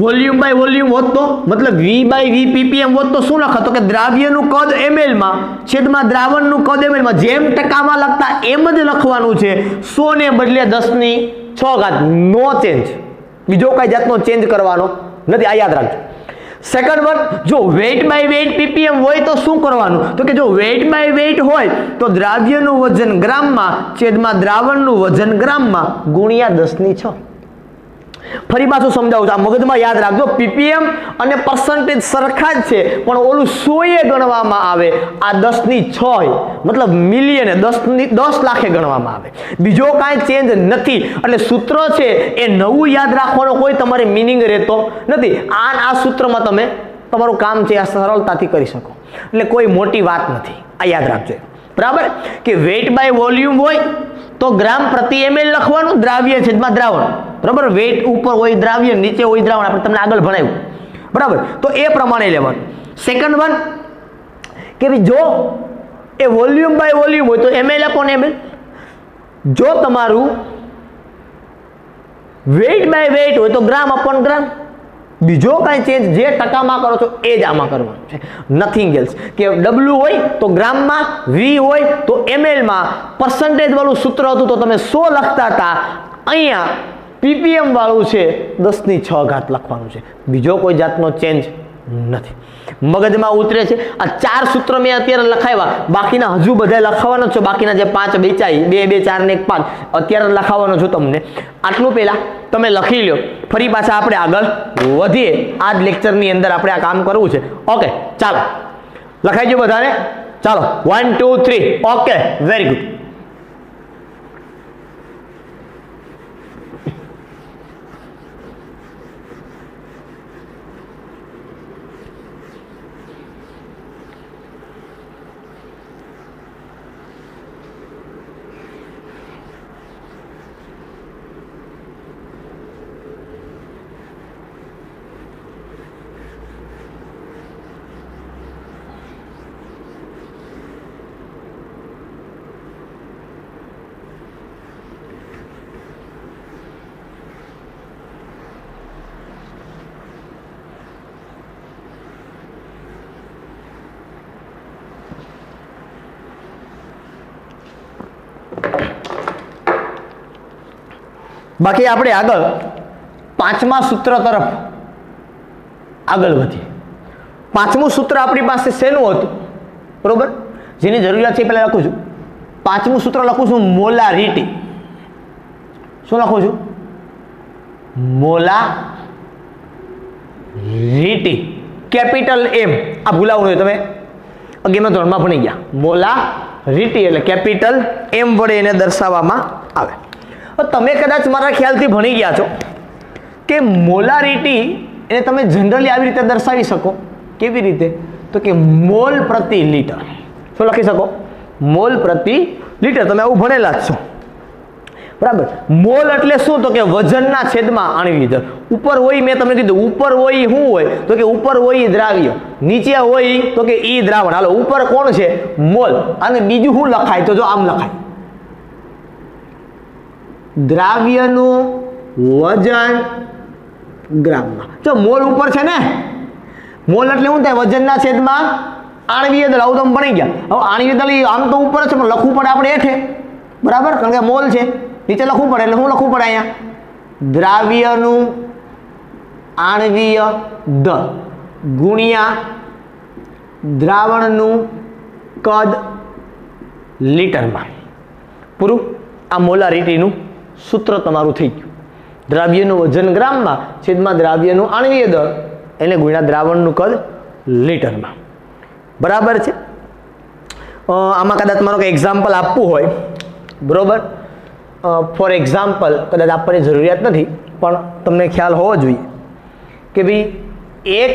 વોલ્યુમ બાય વોલ્યુમ હોત તો મતલબ v બાય v પીપીએમ હોત તો શું લખત? તો કે દ્રાવ્યનું કદ ml માં છેદમાં દ્રાવણનું કદ ml માં. જેમ ટકામાં લખતા એમ જ લખવાનું છે. 100 ને બદલે 10⁶. નો ચેન્જ, બીજો કઈ જાતનો ચેન્જ કરવાનો નથી. આ યાદ રાખજો. સેકન્ડ વન, જો વેઇટ બાય વેઇટ પીપીએમ હોય તો શું કરવાનું? તો કે જો વેઇટ બાય વેઇટ હોય તો દ્રાવ્યનું વજન ગ્રામમાં છેદમાં દ્રાવણનું વજન ગ્રામમાં ગુણ્યા 10⁶. ફરી પાછું સમજાવું છું, આ મગજમાં યાદ રાખજો. પીપીએમ અને પર્સન્ટેજ સરખા જ છે, પણ ઓલું 100 ગણવામાં આવે, આ 10⁶, મતલબ મિલિયન 10 લાખે ગણવામાં આવે. બીજો કાંઈ ચેન્જ નથી. એટલે સૂત્ર છે એ નવું યાદ રાખવાનો કોઈ તમારે મિનિંગ રહેતો નથી. આ સૂત્રમાં તમે તમારું કામ છે આ સરળતાથી કરી શકો. એટલે કોઈ મોટી વાત નથી. આ યાદ રાખજો, બરાબર. કે વેઇટ બાય વોલ્યુમ હોય તો ગ્રામ પ્રતિ ml લખવાનું, દ્રાવ્ય છેદમાં દ્રાવણ, બરાબર. વેઇટ ઉપર હોય દ્રાવ્ય, નીચે હોય દ્રાવણ, આપણે તમને આગળ ભણાવ્યું, બરાબર. તો એ પ્રમાણે લેવાનું. સેકન્ડ વન કે ભાઈ જો એ વોલ્યુમ બાય વોલ્યુમ હોય તો ml/ml. જો તમારું વેઇટ બાય વેઇટ હોય તો ગ્રામ/ગ્રામ. બીજો કાંઈ ચેન્જ જે ટકામાં કરો છો એ જ આમાં કરવાનું છે, નથિંગ એલ્સ. કે W હોય તો ગ્રામમાં, V હોય તો ml માં. પર્સન્ટેજ વાળું સૂત્ર હતું તો તમે 100 લખતા હતા, અહીંયા પીપીએમ વાળું છે 10⁶ લખવાનું છે. બીજો કોઈ જાતનો ચેન્જ નથી. મગજમાં ઉતરે છે. આ 4 સૂત્ર મેં અત્યારે લખાવ્યા, બાકીના હજુ બધા લખાવાના છે. બાકીના જે 5 બેચાઈ 2 2 4 ને 1 5 અત્યારે લખાવાનો છું તમને. આટલું પહેલા તમે લખી લો. ફરી પાછા આપણે આગળ વધીએ. આ જ લેક્ચરની અંદર આપણે આ કામ કરવું છે. ઓકે, ચાલો લખાઈ ગયું બધાને? ચાલો 1 2 3. Okay, very good. बाकी આપણે આગળ પાંચમા સૂત્ર તરફ આગળ વધીએ. પાંચમું સૂત્ર આપણી પાસે શેનું હતું? બરોબર, જેની જરૂરિયાત છે એ પહેલાં લખું છું. પાંચમું સૂત્ર લખું છું મોલારિટી. શું લખું છું? Molarity, capital M. આ ભૂલાવું નહીં, તમે 11મા ધોરણમાં ભણી ગયા. મોલારિટી એટલે કેપિટલ એમ વડે એને દર્શાવવામાં આવે. તમે કદાચ મારા ખ્યાલથી ભણી ગયા છો કે મોલારિટી એને તમે જનરલી આવી રીતે દર્શાવી શકો. કેવી રીતે? તો કે મોલ પ્રતિ લીટર. શું લખી શકો? મોલ પ્રતિ લીટર. તમે આવું ભણેલા જ છો, બરાબર. મોલ એટલે શું? તો કે વજનના છેદમાં આણ્વીય દળ. ઉપર હોય, મેં તમને કીધું ઉપર હોય શું હોય? તો કે ઉપર હોય દ્રાવ્ય, નીચે હોય તો કે ઈ દ્રાવણ. હાલો, ઉપર કોણ છે? મોલ. અને બીજું શું લખાય? તો જો આમ લખાય, દ્રાવ્યનું વજન ગ્રામમાં. જો મોલ ઉપર છે ને, મોલ એટલે શું થાય? વજનના છેદમાં આણ્વીય દળ. આવું તમે ભણી ગયા. હવે આણ્વીય દળ આમ તો ઉપર છે પણ લખવું પડે આપણે હેઠે, બરાબર, કારણ કે મોલ છે. નીચે લખવું પડે એટલે શું લખવું પડે? અહીંયા દ્રાવ્યનું આણ્વીય દળ ગુણ્યા દ્રાવણનું કદ લીટરમાં. પૂરું. આ મોલારિટીનું સૂત્ર તમારું થઈ ગયું. દ્રાવ્યનું વજન ગ્રામમાં છેદમાં દ્રાવ્યનું આણ્વીય દળ એને ગુણ્યા દ્રાવણનું કદ લીટરમાં. બરાબર છે. આમાં કદાચ મારો કંઈ એક્ઝામ્પલ આપવું હોય, બરોબર, ફોર એક્ઝામ્પલ કદાચ આપવાની જરૂરિયાત નથી, પણ તમને ખ્યાલ હોવો જોઈએ કે ભાઈ 1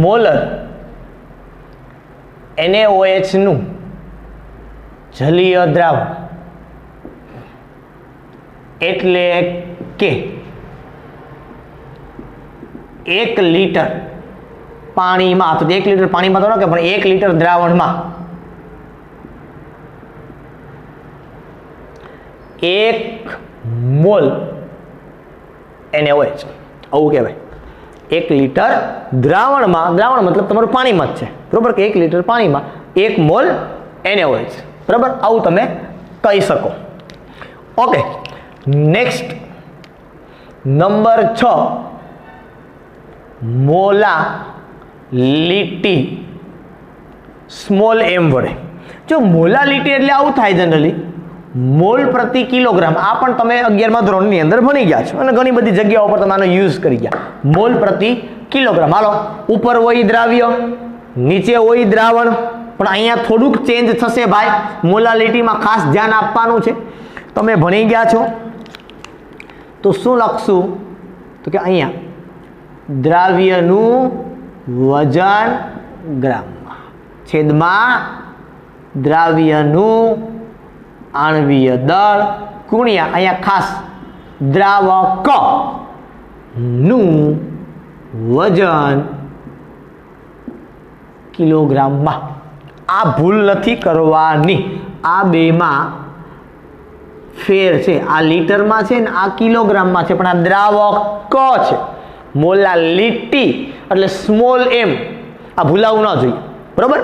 મોલર NaOH નું જલીય દ્રાવણ એટલે કે 1 લીટર પાણીમાં, તો 1 લીટર પાણીમાં તો ન કે પણ 1 લીટર દ્રાવણમાં 1 મોલ NaOH, આવું કહેવાય. 1 લીટર દ્રાવણમાં, દ્રાવણ મતલબ તમારું પાણીમાં જ છે, બરોબર, કે 1 લીટર પાણીમાં 1 મોલ NaOH, બરાબર, આવું તમે કહી શકો. Okay, next number 6, molality small m વડે. જો મોલાલિટી એટલે આવું થાય જનરલી મોલ પ્રતિ કિલોગ્રામ. આ પણ તમે 11મા ધોરણની અંદર ભણી ગયા છો અને ઘણી બધી જગ્યાઓ પર તમે આનો યુઝ કરી ગયા. મોલ પ્રતિ કિલોગ્રામ. હાલો, ઉપર હોય દ્રાવ્ય, નીચે હોય દ્રાવણ, પણ અહીંયા થોડુંક ચેન્જ થશે ભાઈ. મોલાલિટીમાં ખાસ ધ્યાન આપવાનું છે. તમે ભણી ગયા છો તો શું લખશું? તો કે અહીંયા દ્રાવ્યનું વજન ગ્રામમાં છેદમાં દ્રાવ્યનું આણ્વીય દળ ગુણ્યા અહીંયા ખાસ દ્રાવકનું વજન કિલોગ્રામમાં. આ ભૂલ નથી કરવાની. આ બેમાં ફેર છે. આ લીટરમાં છે ને આ કિલોગ્રામમાં છે, પણ આ દ્રાવક છે. મોલાલિટી એટલે સ્મોલ એમ. આ ભૂલાવું ન જોઈએ, બરોબર.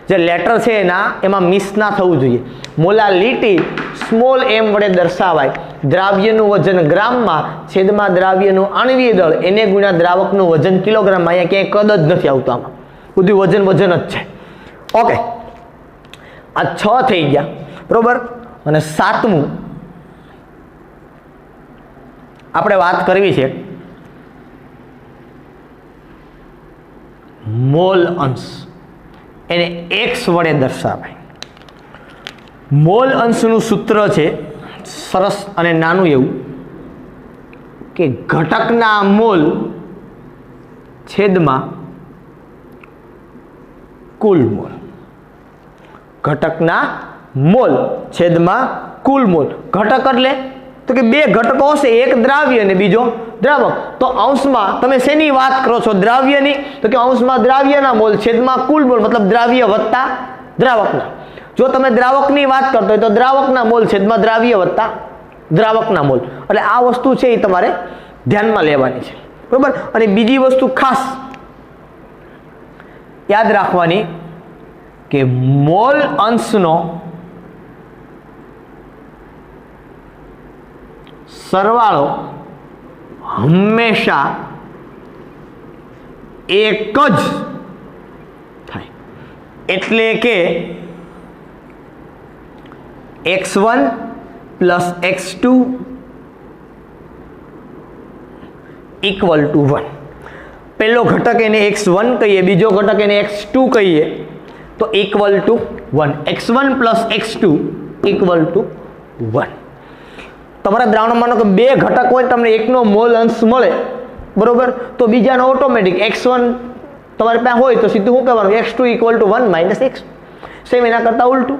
જે લેટર છે એમાં મિસ ના થવું જોઈએ. મોલાલિટી સ્મોલ એમ વડે દર્શાવાય. દ્રાવ્યનું વજન ગ્રામમાં છેદમાં દ્રાવ્યનું આણ્વીય દળ એને ગુણ્યા દ્રાવકનું વજન કિલોગ્રામમાં. અહીંયા ક્યાંય કદ જ નથી આવતું, આમાં બધું વજન જ છે. ઓકે, આ 6 થઈ ગયા, બરોબર. અને 7મું આપણે વાત કરવી છે મોલ અંશ. એને x વડે દર્શાવાય. મોલ અંશનું સૂત્ર છે સરસ અને નાનું એવું કે ઘટકના મોલ છેદમાં કુલ મોલ. ઘટકના મોલ છેદમાં કુલ મોલ. ઘટક એટલે તો કે 2 ઘટકો હશે, એક દ્રાવ્ય અને બીજો દ્રાવક. તો અંશમાં તમે શેની વાત કરો છો? દ્રાવ્યની. તો કે અંશમાં દ્રાવ્યના મોલ છેદમાં કુલ મોલ, મતલબ દ્રાવ્ય વત્તા દ્રાવકના. જો તમે દ્રાવકની વાત કરતો હોય તો દ્રાવકના મોલ છેદમાં દ્રાવ્ય વત્તા દ્રાવકના મોલ. એટલે આ વસ્તુ છે એ તમારે ધ્યાનમાં લેવાની છે, બરોબર. અને બીજી વસ્તુ ખાસ યાદ રાખવાની કે મોલ અંશનો સરવાળો હંમેશા એક જ થાય, એટલે કે x1 plus x2 equal to 1. પહેલો ઘટક એને x1 કહીએ, બીજો ઘટક એને x2 કહીએ, તો equal to 1. x1 plus x2 equal to 1. તમારા દ્રાવણમાં માનો કે બે ઘટક હોય, તમને એકનો મોલ અંશ મળે, બરોબર, તો બીજાનો ઓટોમેટિક x1 તમારી પાસે હોય તો સીધું શું કહેવાનું, x2 equal to 1 minus x. Same એના કરતાં ઉલટું,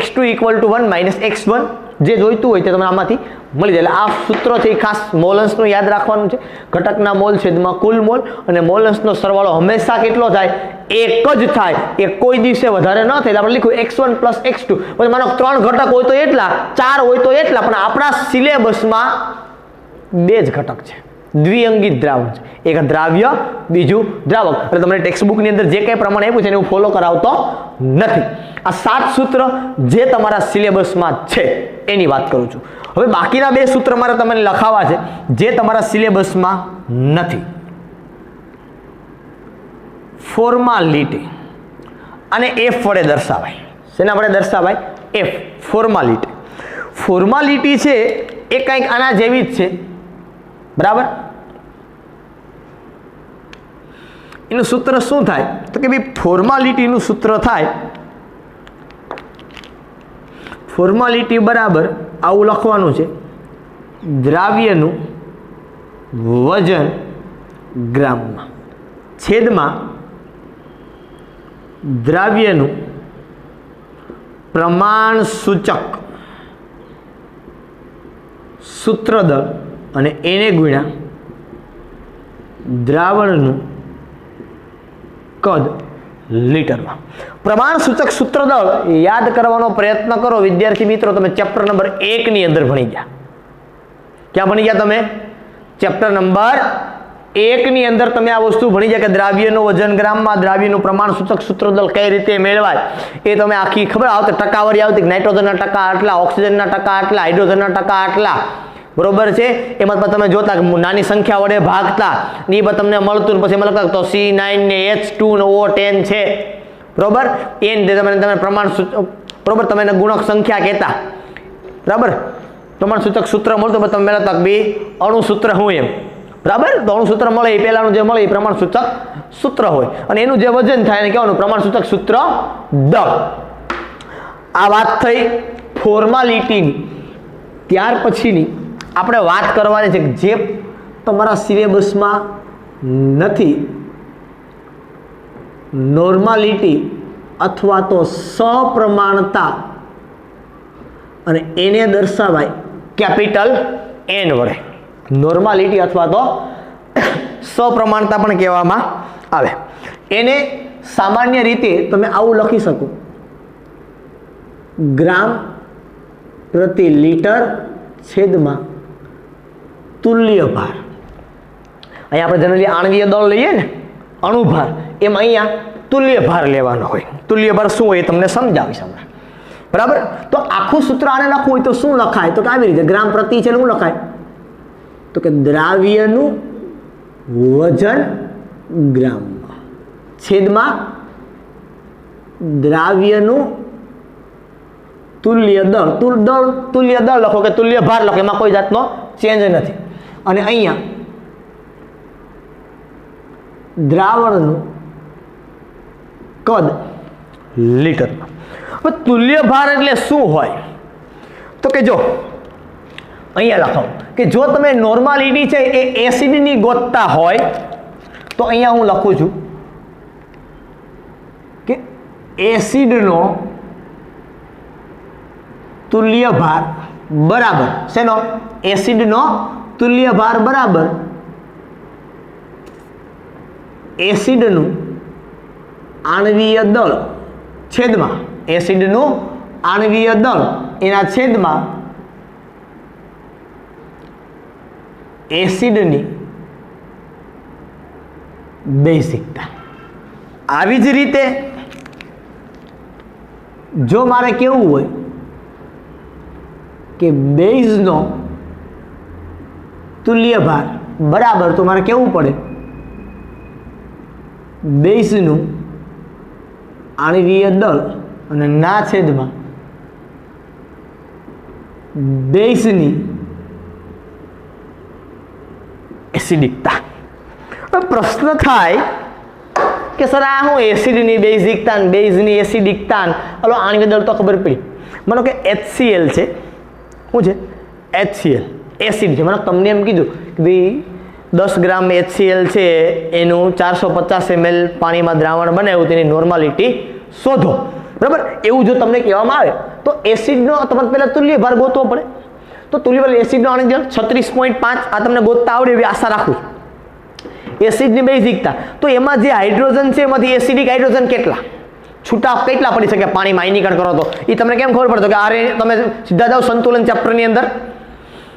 x2 equal to 1 minus x1, જે જોઈતું હોય તે તમને આમાંથી મળી જાય. એટલે આ સૂત્ર છે એ ખાસ મોલ અંશનું યાદ રાખવાનું છે. ઘટકના મોલ છેદમાં કુલ મોલ, અને મોલ અંશનો સરવાળો હંમેશા કેટલો થાય, એક જ થાય. એ કોઈ દિવસે વધારે ન થાય. આપણે લખ્યું x1 પ્લસ x2. પછી માનો 3 ઘટક હોય તો એટલા, 4 હોય તો એટલા, પણ આપણા સિલેબસમાં 2 જ ઘટક છે, દ્વિઅંગી દ્રાવણ છે. એક દ્રાવ્ય, બીજું દ્રાવક. એટલે તમને ટેક્સ્ટબુકની અંદર જે કંઈ પ્રમાણે આપ્યું છે એને હું ફોલો કરાવતો નથી. આ 7 સૂત્ર જે તમારા સિલેબસમાં છે એની વાત કરું છું. હવે બાકીના 2 સૂત્ર મારે તમને લખાવા છે જે તમારા સિલેબસમાં નથી. ફોર્માલિટી અને એફ વડે દર્શાવાય. શેના વડે દર્શાવાય? F, formality. ફોર્માલિટી છે એ કંઈક આના જેવી જ છે, બરાબર. એનું સૂત્ર શું થાય તો કે ભાઈ ફોર્માલિટીનું સૂત્ર થાય, ફોર્માલિટી બરાબર આવું લખવાનું છે, દ્રાવ્યનું વજન ગ્રામમાં છેદમાં દ્રાવ્યનું પ્રમાણ સૂચક સૂત્રદળ અને એને ગુણ્યા દ્રાવણનું કદ લીટરમાં. પ્રમાણ સૂચક સૂત્રદળ યાદ કરવાનો પ્રયત્ન કરો વિદ્યાર્થી મિત્રો. તમે ચેપ્ટર નંબર 1 ની અંદર ભણી ગયા. ક્યાં ભણી ગયા તમે? ચેપ્ટર નંબર 1 ની અંદર તમે આ વસ્તુ ભણી ગયા કે દ્રાવ્યનું વજન ગ્રામમાં, દ્રાવ્યનું પ્રમાણ સૂચક સૂત્રદળ કઈ રીતે મેળવાય એ તમે આખી ખબર આવતી, ટકાવારી આવતી, નાઇટ્રોજનના ટકા આટલા, ઓક્સિજનના ટકા આટલા, હાઇડ્રોજનના ટકા આટલા, બરોબર છે. એમાં તમે જોતા નાની સંખ્યા વડે ભાગતા ને એ તમને મળતું, પછી એમાં લખતા તો C9 ને H2 ને O10 છે, બરોબર. એને તમે પ્રમાણ, બરોબર, તમે ગુણક સંખ્યા કહેતા, બરાબર. પ્રમાણ સૂચક સૂત્ર મળતું, તમે લખતા બી અણુ સૂત્ર હું એમ, બરાબર. તો અણુ સૂત્ર મળે એ પહેલાનું જે મળે એ પ્રમાણ સૂચક સૂત્ર હોય, અને એનું જે વજન થાય એને કહેવાનું પ્રમાણ સૂચક સૂત્ર દળ. આ વાત થઈ ફોર્માલિટીની. ત્યાર પછીની આપણે વાત કરવાની છે જે તમારા સિલેબસમાં નથી, નોર્માલિટી અથવા તો સપ્રમાણતા, અને એને દર્શાવાય કેપિટલ N વડે. નોર્માલિટી અથવા તો સપ્રમાણતા પણ કહેવામાં આવે. એને સામાન્ય રીતે તમે આવું લખી શકો, ગ્રામ પ્રતિ લીટર છેદમાં તુલ્ય ભાર. અહીંયા આપણે જનરલી આણ્વીય દળ લઈએ ને, અણુભાર, એમ અહીંયા તુલ્ય ભાર લેવાનો હોય. તુલ્ય ભાર શું હોય એ તમને સમજાવીશ હમણાં, બરાબર. તો આખું સૂત્ર આને લખવું હોય તો શું લખાય? તો કે આવી રીતે ગ્રામ પ્રતિ છે શું લખાય? તો કે દ્રાવ્યનું વજન ગ્રામમાં છેદમાં દ્રાવ્યનું તુલ્ય દળ. તુલ્ય દળ લખો કે તુલ્ય ભાર લખો, એમાં કોઈ જાતનો ચેન્જ નથી. અને અહીંયા દ્રાવણનું કદ લીટરમાં. હવે તુલ્ય ભાર એટલે શું હોય? તો કે જો અહીંયા લખો કે જો તમે નોર્માલિટી છે એ એસિડની ગોતતા હોય તો અહીંયા હું લખું છું કે એસિડનો તુલ્ય ભાર બરાબર શેનો? એસિડનો તુલ્ય ભાર બરાબર એસિડનું આણ્વીય દળ છેદમાં એસિડનું આણ્વીય દળ એના છેદમાં એસિડની બેઝિકતા. આવી જ રીતે જો મારે કેવું હોય કે બેઝનો तुल्य भार बराबर तो मारे केवुं पड़े बेઝનું आणवीय दळ અને ના છેદમાં બેઝની એસિડિકતા. પ્રશ્ન થાય કે સર આ હું એસિડની બેઝિકતા ને બેઝની એસિડિકતા હલો આણવીય દળ તો ખબર પડી. માનો કે HCl છે, શું છે HCl એસિડ છે. મને તમને એમ કીધું કે ભાઈ 10 ગ્રામ HCl છે એનું 450 ml પાણીમાં દ્રાવણ બનાવ્યું તેની નોર્માલિટી શોધો, બરાબર. એવું જો તમને કહેવામાં આવે તો એસિડનો તમારે પહેલા તુલ્ય ભાર ગોતવો પડે. તો તુલ્ય ભાર એસિડનો આણવીય દળ 36.5 આ તમને ગોતતા આવડે એવી આશા રાખું છું. એસિડની બેઝિકતા તો એમાં જે હાઇડ્રોજન છે એમાંથી એસિડિક હાઇડ્રોજન કેટલા છૂટા કેટલા પડી શકે પાણીમાં આયનીકરણ કરો તો એ તમને કેમ ખબર પડે? તો કે આ તમે સીધા જાઓ સંતુલન ચેપ્ટરની અંદર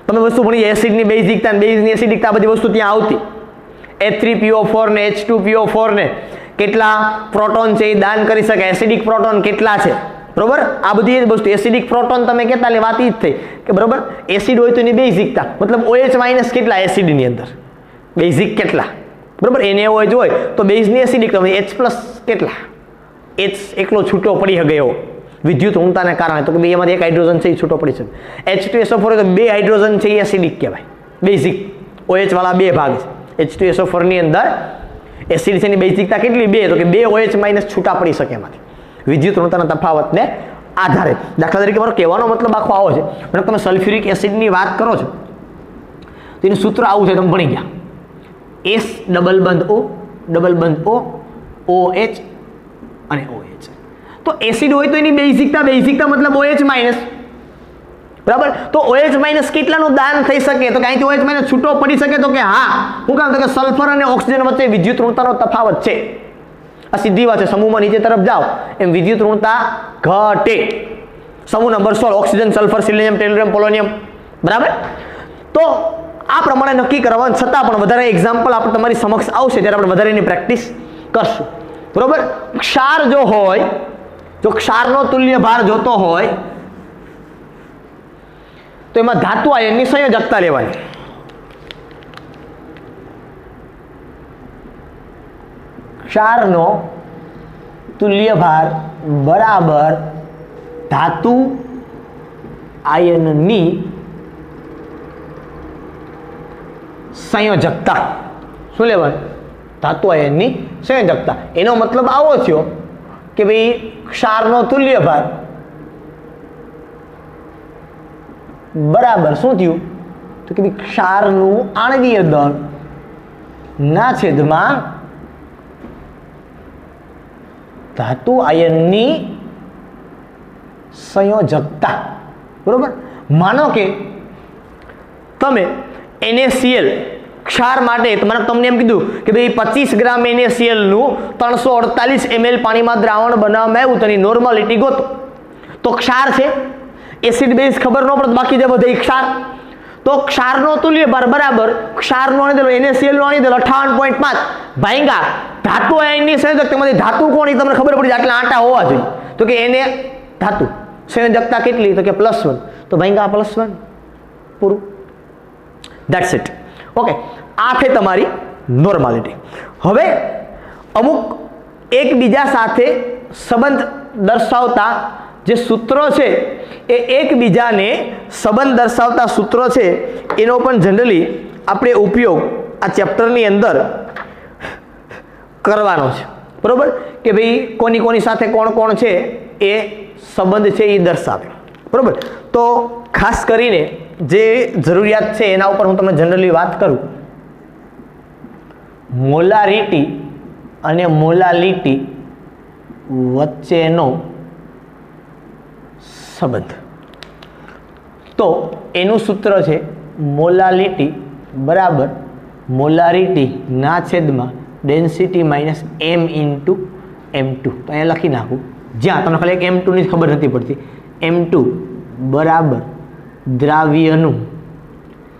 તમે વસ્તુ ભણી એસિડની બેઝિકતા અને બેઝની એસિડિકતા બધી વસ્તુ ત્યાં આવતી. H3PO4 ને H2PO4 ને કેટલા પ્રોટોન છે એ દાન કરી શકે, એસિડિક પ્રોટોન કેટલા છે, બરોબર. આ બધી વસ્તુ એસિડિક પ્રોટોન તમે કહેતા એટલે વાત એ જ થઈ કે બરોબર એસિડ હોય તો એની બેઝિકતા મતલબ OH- કેટલા એસિડની અંદર બેઝિક કેટલા, બરોબર. NaOH હોય તો બેઝની એસિડિક H+ કેટલા, H એકલો છૂટો પડી શકે એવો વિદ્યુત ઋણતાને કારણે તો કે બે એમાંથી એક હાઇડ્રોજન છે એ છૂટો પડી શકે. H2SO4 હોય તો બે હાઇડ્રોજન છે એ એસિડિક કહેવાય બેઝિક. OH વાળા બે ભાગ છે H2SO4 ની અંદર એસિડ છે એની બેઝિકતા કેટલી બે તો કે બે OH- છૂટા પડી શકે એમાંથી વિદ્યુત ઋણતાના તફાવતને આધારે. દાખલા તરીકે મારો કહેવાનો મતલબ આખો આવો છે. મને તમે સલ્ફ્યુરિક એસિડની વાત કરો છો તો એનું સૂત્ર આવું છે, તમે ભણી ગયા S ડબલ બંધ O ડબલ બંધ O OH અને OH. તો એસિડ હોય તો એની બેઝિકતા મતલબ OH-, બરાબર. તો OH- કેટલાનું દાન થઈ શકે તો કે અહીંથી OH- છૂટો પડી શકે તો કે હા હું કામ તો કે સલ્ફર અને ઓક્સિજન વચ્ચે વિદ્યુત ઋણતાનો તફાવત છે. આ સીધી વાત છે. સમૂહમાં નીચે તરફ જાઓ એમ વિદ્યુત ઋણતા ઘટે. સમૂહ number 16 oxygen sulphur સિલિનિયમ tellurium polonium, બરાબર. તો આ પ્રમાણે નક્કી કરવા છતાં પણ વધારે એક્ઝામ્પલ આપણે તમારી સમક્ષ આવશે ત્યારે આપણે વધારે એની પ્રેક્ટિસ કરશું, બરોબર. ક્ષાર જો હોય, જો ક્ષારનો તુલ્ય ભાર જોતો હોય તો એમાં ધાતુ આયનની સંયોજકતા લેવાની. ક્ષારનો તુલ્ય ભાર બરાબર ધાતુ આયનની સંયોજકતા. શું લેવાનું? ધાતુ આયનની સંયોજકતા. એનો મતલબ આવો થયો કે ભાઈ ક્ષારનો તુલ્ય ભાર બરાબર શું થયું તો કે ભાઈ ક્ષારનું આણવીય દળ ના છેદમાં ધાતુ આયનની સંયોજકતા, બરોબર. માનો કે તમે NaCl ક્ષાર માટે તમને એમ કીધું કે ભાઈ 25 ગ્રામ NaCl નું 348 ml પાણીમાં દ્રાવણ બનાવવામાં આવ્યું તો એની નોર્માલિટી ગોતો. તો ક્ષાર છે એસિડ બેઝ ખબર ન પડે બાકી જે બધે ક્ષાર. તો ક્ષારનો તુલ્ય ભાર બરાબર ક્ષારનો અણુદળ NaCl નો અણુદળ 58.5 ભાંગા ધાતુ આયનની સંયોજકતામાંથી ધાતુ કોણ એ તમને ખબર પડી જાય આટલા આંટા હોવા જોઈએ તો કે એને ધાતુ સંયોજકતા કેટલી તો કે +1 તો ભાંગા +1 પૂરું. That's it. ઓકે, આ થઈ તમારી નોર્માલિટી. હવે અમુક એકબીજા સાથે સંબંધ દર્શાવતા જે સૂત્રો છે એ એકબીજાને સંબંધ દર્શાવતા સૂત્રો છે એનો પણ જનરલી આપણે ઉપયોગ આ ચેપ્ટરની અંદર કરવાનો છે, બરોબર. કે ભાઈ કોની સાથે કોણ છે એ સંબંધ છે એ દર્શાવે, બરોબર. તો ખાસ કરીને જે જરૂરિયાત છે એના ઉપર હું તમને જનરલી વાત કરું. મોલારિટી અને મોલાલિટી વચ્ચેનો સંબંધ. તો એનું સૂત્ર છે મોલાલિટી બરાબર મોલારિટી ના છેદમાં density minus m into m2. તો અહીંયા લખી નાખું જ્યાં તમને ખાલી એક m2 ની ખબર નથી પડતી. m2 બરાબર દ્રાવ્યનું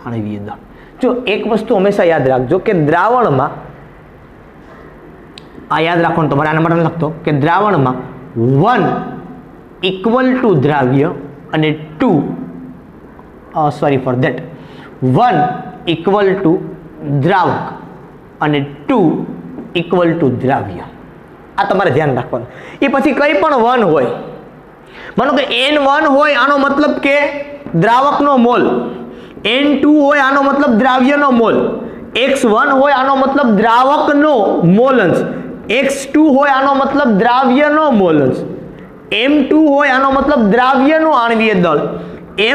આણવીય દળ. જો એક વસ્તુ હંમેશા યાદ રાખજો કે દ્રાવણમાં આ યાદ રાખવાનું તમારે આના માટે લખતો કે દ્રાવણમાં 1 ઇક્વલ ટુ દ્રાવ્ય અને 2 1 ઇક્વલ ટુ દ્રાવક અને 2 ઇક્વલ ટુ દ્રાવ્ય. આ તમારે ધ્યાન રાખવાનું. એ પછી કંઈ પણ 1 હોય, માનો કે N1 હોય, આનો મતલબ કે દ્રાવકનો મોલ, N2 હોય આનો મતલબ દ્રાવ્યનો મોલ, X1 હોય આનો મતલબ દ્રાવકનો મોલંશ, X2 હોય આનો મતલબ દ્રાવ્યનો મોલંશ, M2 હોય આનો મતલબ દ્રાવ્યનું આણ્વીય દળ,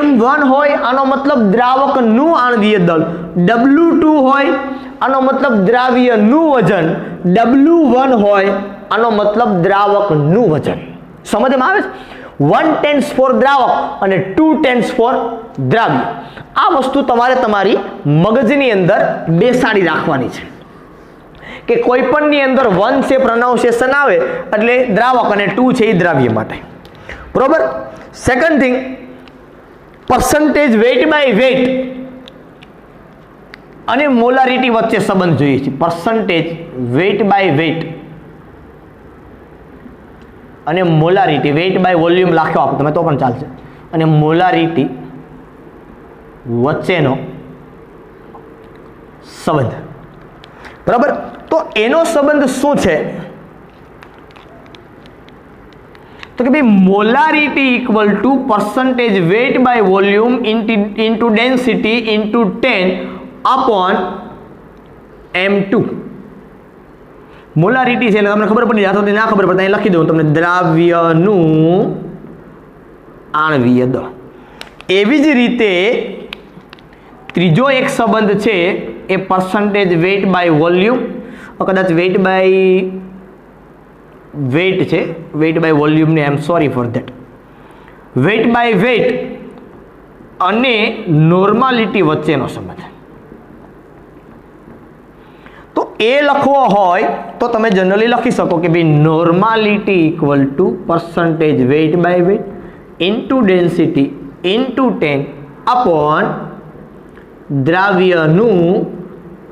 M1 હોય આનો મતલબ દ્રાવકનું આણ્વીય દળ, W2 હોય આનો મતલબ દ્રાવ્યનું વજન, W1 હોય આનો મતલબ દ્રાવકનું વજન. સમજમાં આવે છે? 1 ટેન્ડ્સ ફોર દ્રાવક અને 2 ટેન્ડ્સ ફોર દ્રાવ્ય. આ વસ્તુ તમારે તમારી મગજની અંદર બેસાડી રાખવાની છે કે કોઈ પણની અંદર 1 છે પ્રોનાઉન્સિએશન આવે એટલે દ્રાવક અને 2 છે એ દ્રાવ્ય માટે. બરોબર. Second thing, percentage weight by weight અને મોલારિટી વચ્ચે સંબંધ જોઈએ છે. પર્સન્ટેજ વેઇટ બાય વેઇટ અને મોલારિટી, વેઇટ બાય વોલ્યુમ લખ્યો આપો તમે તો પણ ચાલશે, અને મોલારિટી વચ્ચેનો સંબંધ. બરાબર. તો એનો સંબંધ શું છે? તો કે ભાઈ molarity equal to percentage weight by volume into density into 10 upon M2. Molarity છે એટલે તમને ખબર પડી જાય, અથવા ના ખબર પડતા અહીં લખી દઉં તમને, દ્રાવ્યનું આણ્વીય દળ. એવી જ રીતે ત્રીજો એક સંબંધ છે એ પર્સન્ટેજ વેઇટ બાય વોલ્યુમ, કદાચ વેઇટ બાય વેઇટ છે, વેઇટ બાય વોલ્યુમને, I am sorry for that, weight by weight અને નોર્માલિટી વચ્ચેનો સંબંધ. તો એ લખવો હોય તો તમે જનરલી લખી શકો કે ભાઈ normality equal to percentage weight by weight into density into 10 upon દ્રાવ્યનું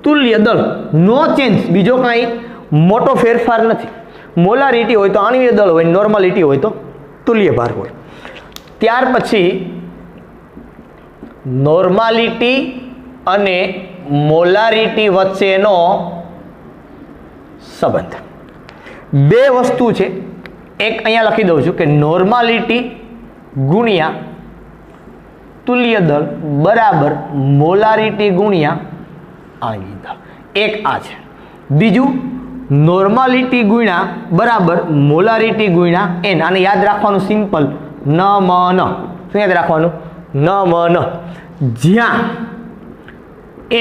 તુલ્ય દળ. નો ચેન્જ, બીજો કાંઈ મોટો ફેરફાર નથી. મોલારિટી હોય તો આણ્વીય દળ હોય, નોર્માલિટી હોય તો તુલ્ય ભાર હોય. ત્યાર પછી નોર્માલિટી અને મોલારિટી વચ્ચેનો સંબંધ. બે વસ્તુ છે, એક અહીંયા લખી દઉં છું કે નોર્માલિટી ગુણ્યા તુલ્ય દળ બરાબર મોલારિટી ગુણ્યા આણ્વીય દળ. એક આ છે. બીજું નોર્માલિટી ગુણ્યા બરાબર મોલારિટી ગુણ્યા n. આને યાદ રાખવાનું સિમ્પલ, ન મ ન. શું યાદ રાખવાનું? ન મ ન. જ્યાં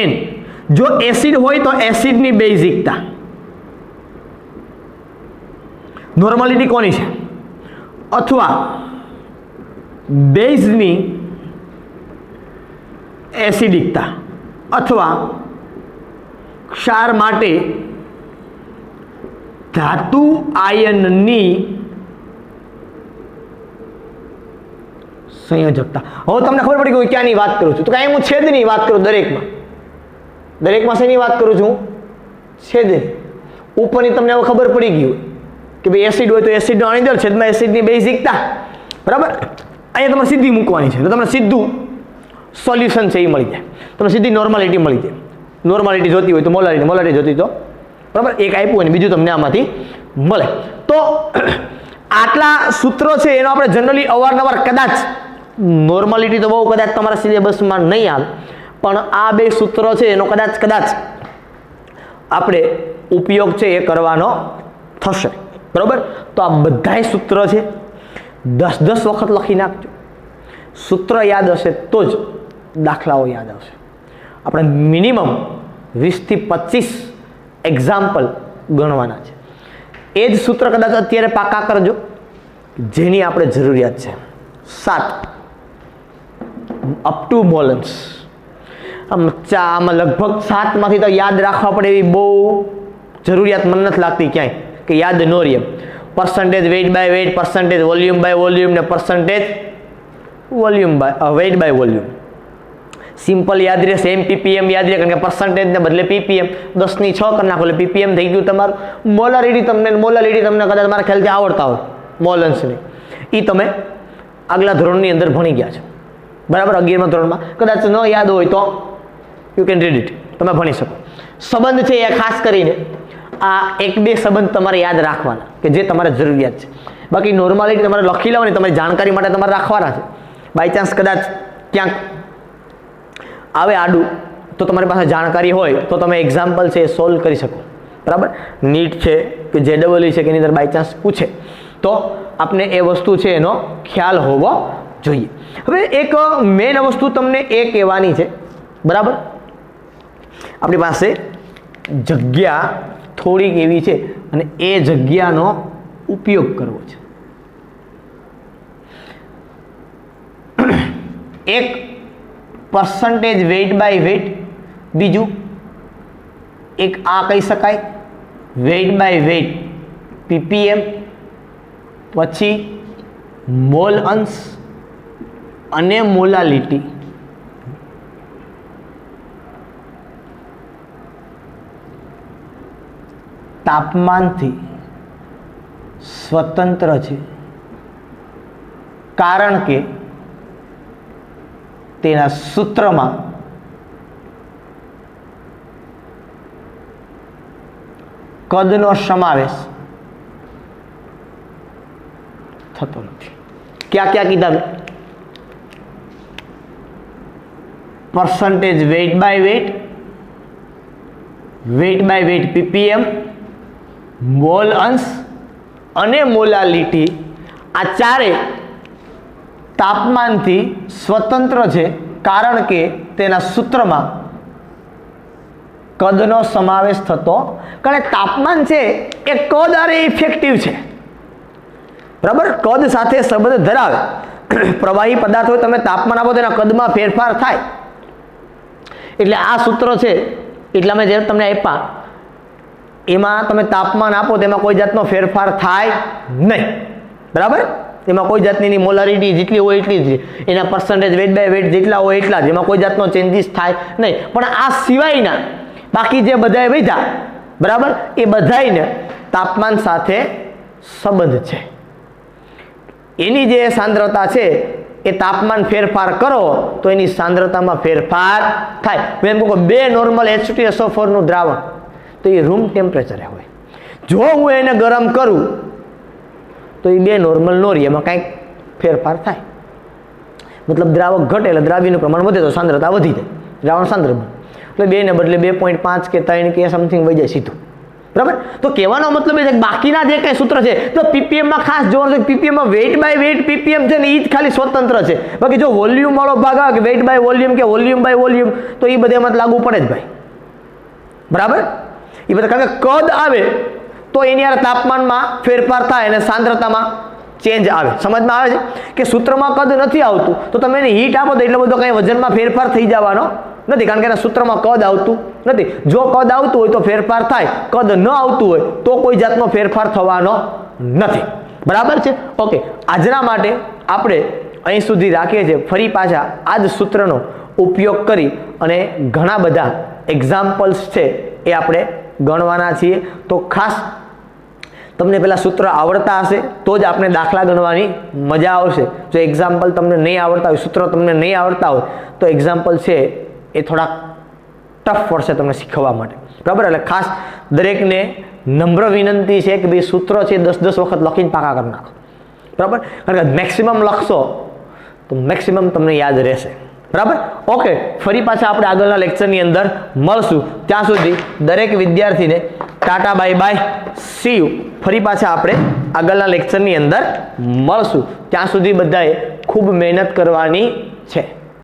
n જો એસિડ હોય તો એસિડની બેઝિકતા. નોર્માલિટી કોની છે? અથવા બેઝની એસિડિકતા, અથવા ક્ષાર માટે ધાતુ આયનની સંયોજકતા. હવે તમને ખબર પડી ગઈ ક્યાંની વાત કરું છું? તો કાંઈ હું છેદની વાત કરું. દરેકમાં શેની વાત કરું છું? છેદની. ઉપરની તમને હવે ખબર પડી ગઈ હોય કે ભાઈ એસિડ હોય તો એસિડનો આણ્વીય દળ છેદમાં એસિડની બેઝિકતા. બરાબર. અહીંયા તમારે સીધી મૂકવાની છે તો તમને સીધું સોલ્યુશન છે એ મળી જાય. તમને સીધી નોર્માલિટી મળી જાય. નોર્માલિટી જોતી હોય તો મોલારિટી, મોલારિટી જોતી તો બરાબર એક આપ્યું અને બીજું તમને આમાંથી મળે. તો આટલા સૂત્રો છે એનો આપણે જનરલી અવારનવાર કદાચ, નોર્માલિટી તો બહુ કદાચ તમારા સિલેબસમાં નહીં આવે, પણ આ બે સૂત્રો છે એનો કદાચ આપણે ઉપયોગ છે એ કરવાનો થશે. બરાબર. તો આ બધાય સૂત્ર છે 10 વખત લખી નાખજો. સૂત્ર યાદ હશે તો જ દાખલાઓ યાદ આવશે. આપણે મિનિમમ 20 થી 25 એક્ઝામ્પલ ગણવાના છે. એ જ સૂત્ર કદાચ અત્યારે પાકા કરજો જેની આપણે જરૂરિયાત છે. 7 અપ ટુ મોલન્સ. આમાં લગભગ 7 માંથી તો યાદ રાખવા પડે એવી બહુ જરૂરિયાત મને નથી લાગતી ક્યાંય કે યાદ ન રહે. Percentage weight by weight, percentage volume by volume ને percentage volume by weight by volume. Simple યાદ રહેશે. MPPM યાદ રહે કારણ કે પર્સન્ટેજને બદલે PPM 10 ની 6 કરી નાખો એટલે PPM થઈ ગયું તમારું. મોલારિટી તમને કદાચ મારા ખ્યાલથી આવડતા હોય મોલન્સની, એ તમે આગલા ધોરણની અંદર ભણી ગયા છો. બરાબર. 11મા ધોરણમાં કદાચ ન યાદ હોય તો યુ કેન રીડ ઇટ, તમે ભણી શકો. સંબંધ છે એ ખાસ કરીને આ 1-2 સંબંધ તમારે યાદ રાખવાના કે જે તમારે જરૂરિયાત છે. બાકી નોર્માલિટી તમારે લખી લેવાની, તમારી જાણકારી માટે તમારે રાખવાના છે. બાય ચાન્સ કદાચ ક્યાંક આવે આડું તો તમારી પાસે જાણકારી હોય તો તમે એક્ઝામ્પલ છે એ સોલ્વ કરી શકો. બરાબર, નીટ છે કે JEE છે કે એની અંદર બાય ચાન્સ પૂછે તો આપને એ વસ્તુ છે એનો ખ્યાલ હોવો જોઈએ. હવે એક મેઇન વસ્તુ તમને એ કહેવાની છે, બરાબર, આપણી પાસે જગ્યા થોડીક એવી છે અને એ જગ્યાનો ઉપયોગ કરવો છે. એક પરસન્ટેજ વેઇટ બાય વેઇટ, બીજું એક આ કહી શકાય વેઇટ બાય વેઇટ PPM, પછી મોલ અંશ અને મોલાલિટી. તાપમાનથી સ્વતંત્ર છે કારણ કે તેના સૂત્રમાં કદનો સમાવેશ થતો નથી. ક્યાં ક્યાં કીધા મેં? Percentage weight by weight, weight by weight PPM, mole અંશ અને મોલાલિટી. આ ચારે તાપમાનથી સ્વતંત્ર છે કારણ કે તેના સૂત્રમાં કદનો સમાવેશ થતો, કારણ કે તાપમાન છે એ કદ આરે ઇફેક્ટિવ છે. બરાબર, કદ સાથે સંબંધ ધરાવે. પ્રવાહી પદાર્થ હોય, તમે તાપમાન આપો તો એના કદમાં ફેરફાર થાય. એટલે આ સૂત્ર છે એટલા મેં જે તમને આપ્યા એમાં તમે તાપમાન આપો તેમાં કોઈ જાતનો ફેરફાર થાય નહીં. બરાબર, એમાં કોઈ જાતની મોલારિટી જેટલી હોય એટલી જ, એના પરસન્ટેજ વેઇટ બાય વેઇટ જેટલા હોય એટલા જ, એમાં કોઈ જાતનો ચેન્જીસ થાય નહીં. પણ આ સિવાયના બાકી જે બધાય વધ્યા, બરાબર, એ બધાયને તાપમાન સાથે સંબંધ છે. એની જે સાંદ્રતા છે એ તાપમાન ફેરફાર કરો તો એની સાંદ્રતામાં ફેરફાર થાય. મેં એમ કહું 2 નોર્મલ H2SO4 નું દ્રાવણ તો એ રૂમ ટેમ્પરેચરે હોય. જો હું એને ગરમ કરું તો એ 2 નોર્મલ નો રહે, એમાં કાંઈક ફેરફાર થાય. મતલબ દ્રાવક ઘટે એટલે દ્રાવ્યનું પ્રમાણ વધે તો સાંદ્રતા વધી જાય, દ્રાવણ સાંદ્ર બને. એટલે 2 ને બદલે 2.5 કે 3 કે સમથિંગ વહી જાય સીધું. બરાબર, તો કહેવાનો મતલબ એ છે કે બાકીના જે કંઈ સૂત્ર છે તો PPMમાં ખાસ જોવાનું છે. PPMમાં વેઇટ બાય વેઇટ PPM છે ને એ જ ખાલી સ્વતંત્ર છે. બાકી જો વોલ્યુમ વાળો ભાગ આવે કે વેઇટ બાય વોલ્યુમ કે વોલ્યુમ બાય વોલ્યુમ તો એ બધામાં લાગુ પડે જ ભાઈ. બરાબર, એ બધા કારણ કે કદ આવે તો એની યાર તાપમાનમાં ફેરફાર થાય અને સાંદ્રતામાં ચેન્જ આવે. સમજમાં આવે છે કે સૂત્રમાં કદ નથી આવતું તો તમે એને હીટ આપો તો એટલો બધો કંઈ વજનમાં ફેરફાર થઈ જવાનો નથી, કારણ કે એના સૂત્રમાં કદ આવતું નથી. જો કદ આવતું હોય તો ફેરફાર થાય, કદ ન આવતું હોય તો કોઈ જાતનો ફેરફાર થવાનો નથી. બરાબર છે, ઓકે. આજના માટે આપણે અહીં સુધી રાખીએ છીએ. ફરી પાછા આ જ સૂત્રનો ઉપયોગ કરી અને ઘણા બધા એક્ઝામ્પલ્સ છે એ આપણે ગણવાના છીએ. તો ખાસ તમને પેલા સૂત્ર આવડતા હશે તો જ આપણે દાખલા ગણવાની મજા આવશે. જો એક્ઝામ્પલ તમને નહીં આવડતા હોય, સૂત્ર તમને નહીં આવડતા હોય તો એક્ઝામ્પલ છે એ થોડાક ટફ પડશે તમને શીખવવા માટે. બરાબર, એટલે ખાસ દરેકને નમ્ર વિનંતી છે કે ભાઈ સૂત્ર છે 10-10 વખત લખીને પાકા કરી નાખો. બરાબર, કારણ કે મેક્સિમમ લખશો તો મેક્સિમમ તમને યાદ રહેશે. બરાબર, ઓકે. ફરી પાછા આપણે આગળના લેક્ચરની અંદર મળશું. ત્યાં સુધી દરેક વિદ્યાર્થીને Tata bye bye, C you. ફરી પાછા આપણે આગળના લેક્ચરની અંદર મળશું. ત્યાં સુધી બધાએ ખૂબ મહેનત કરવાની છે.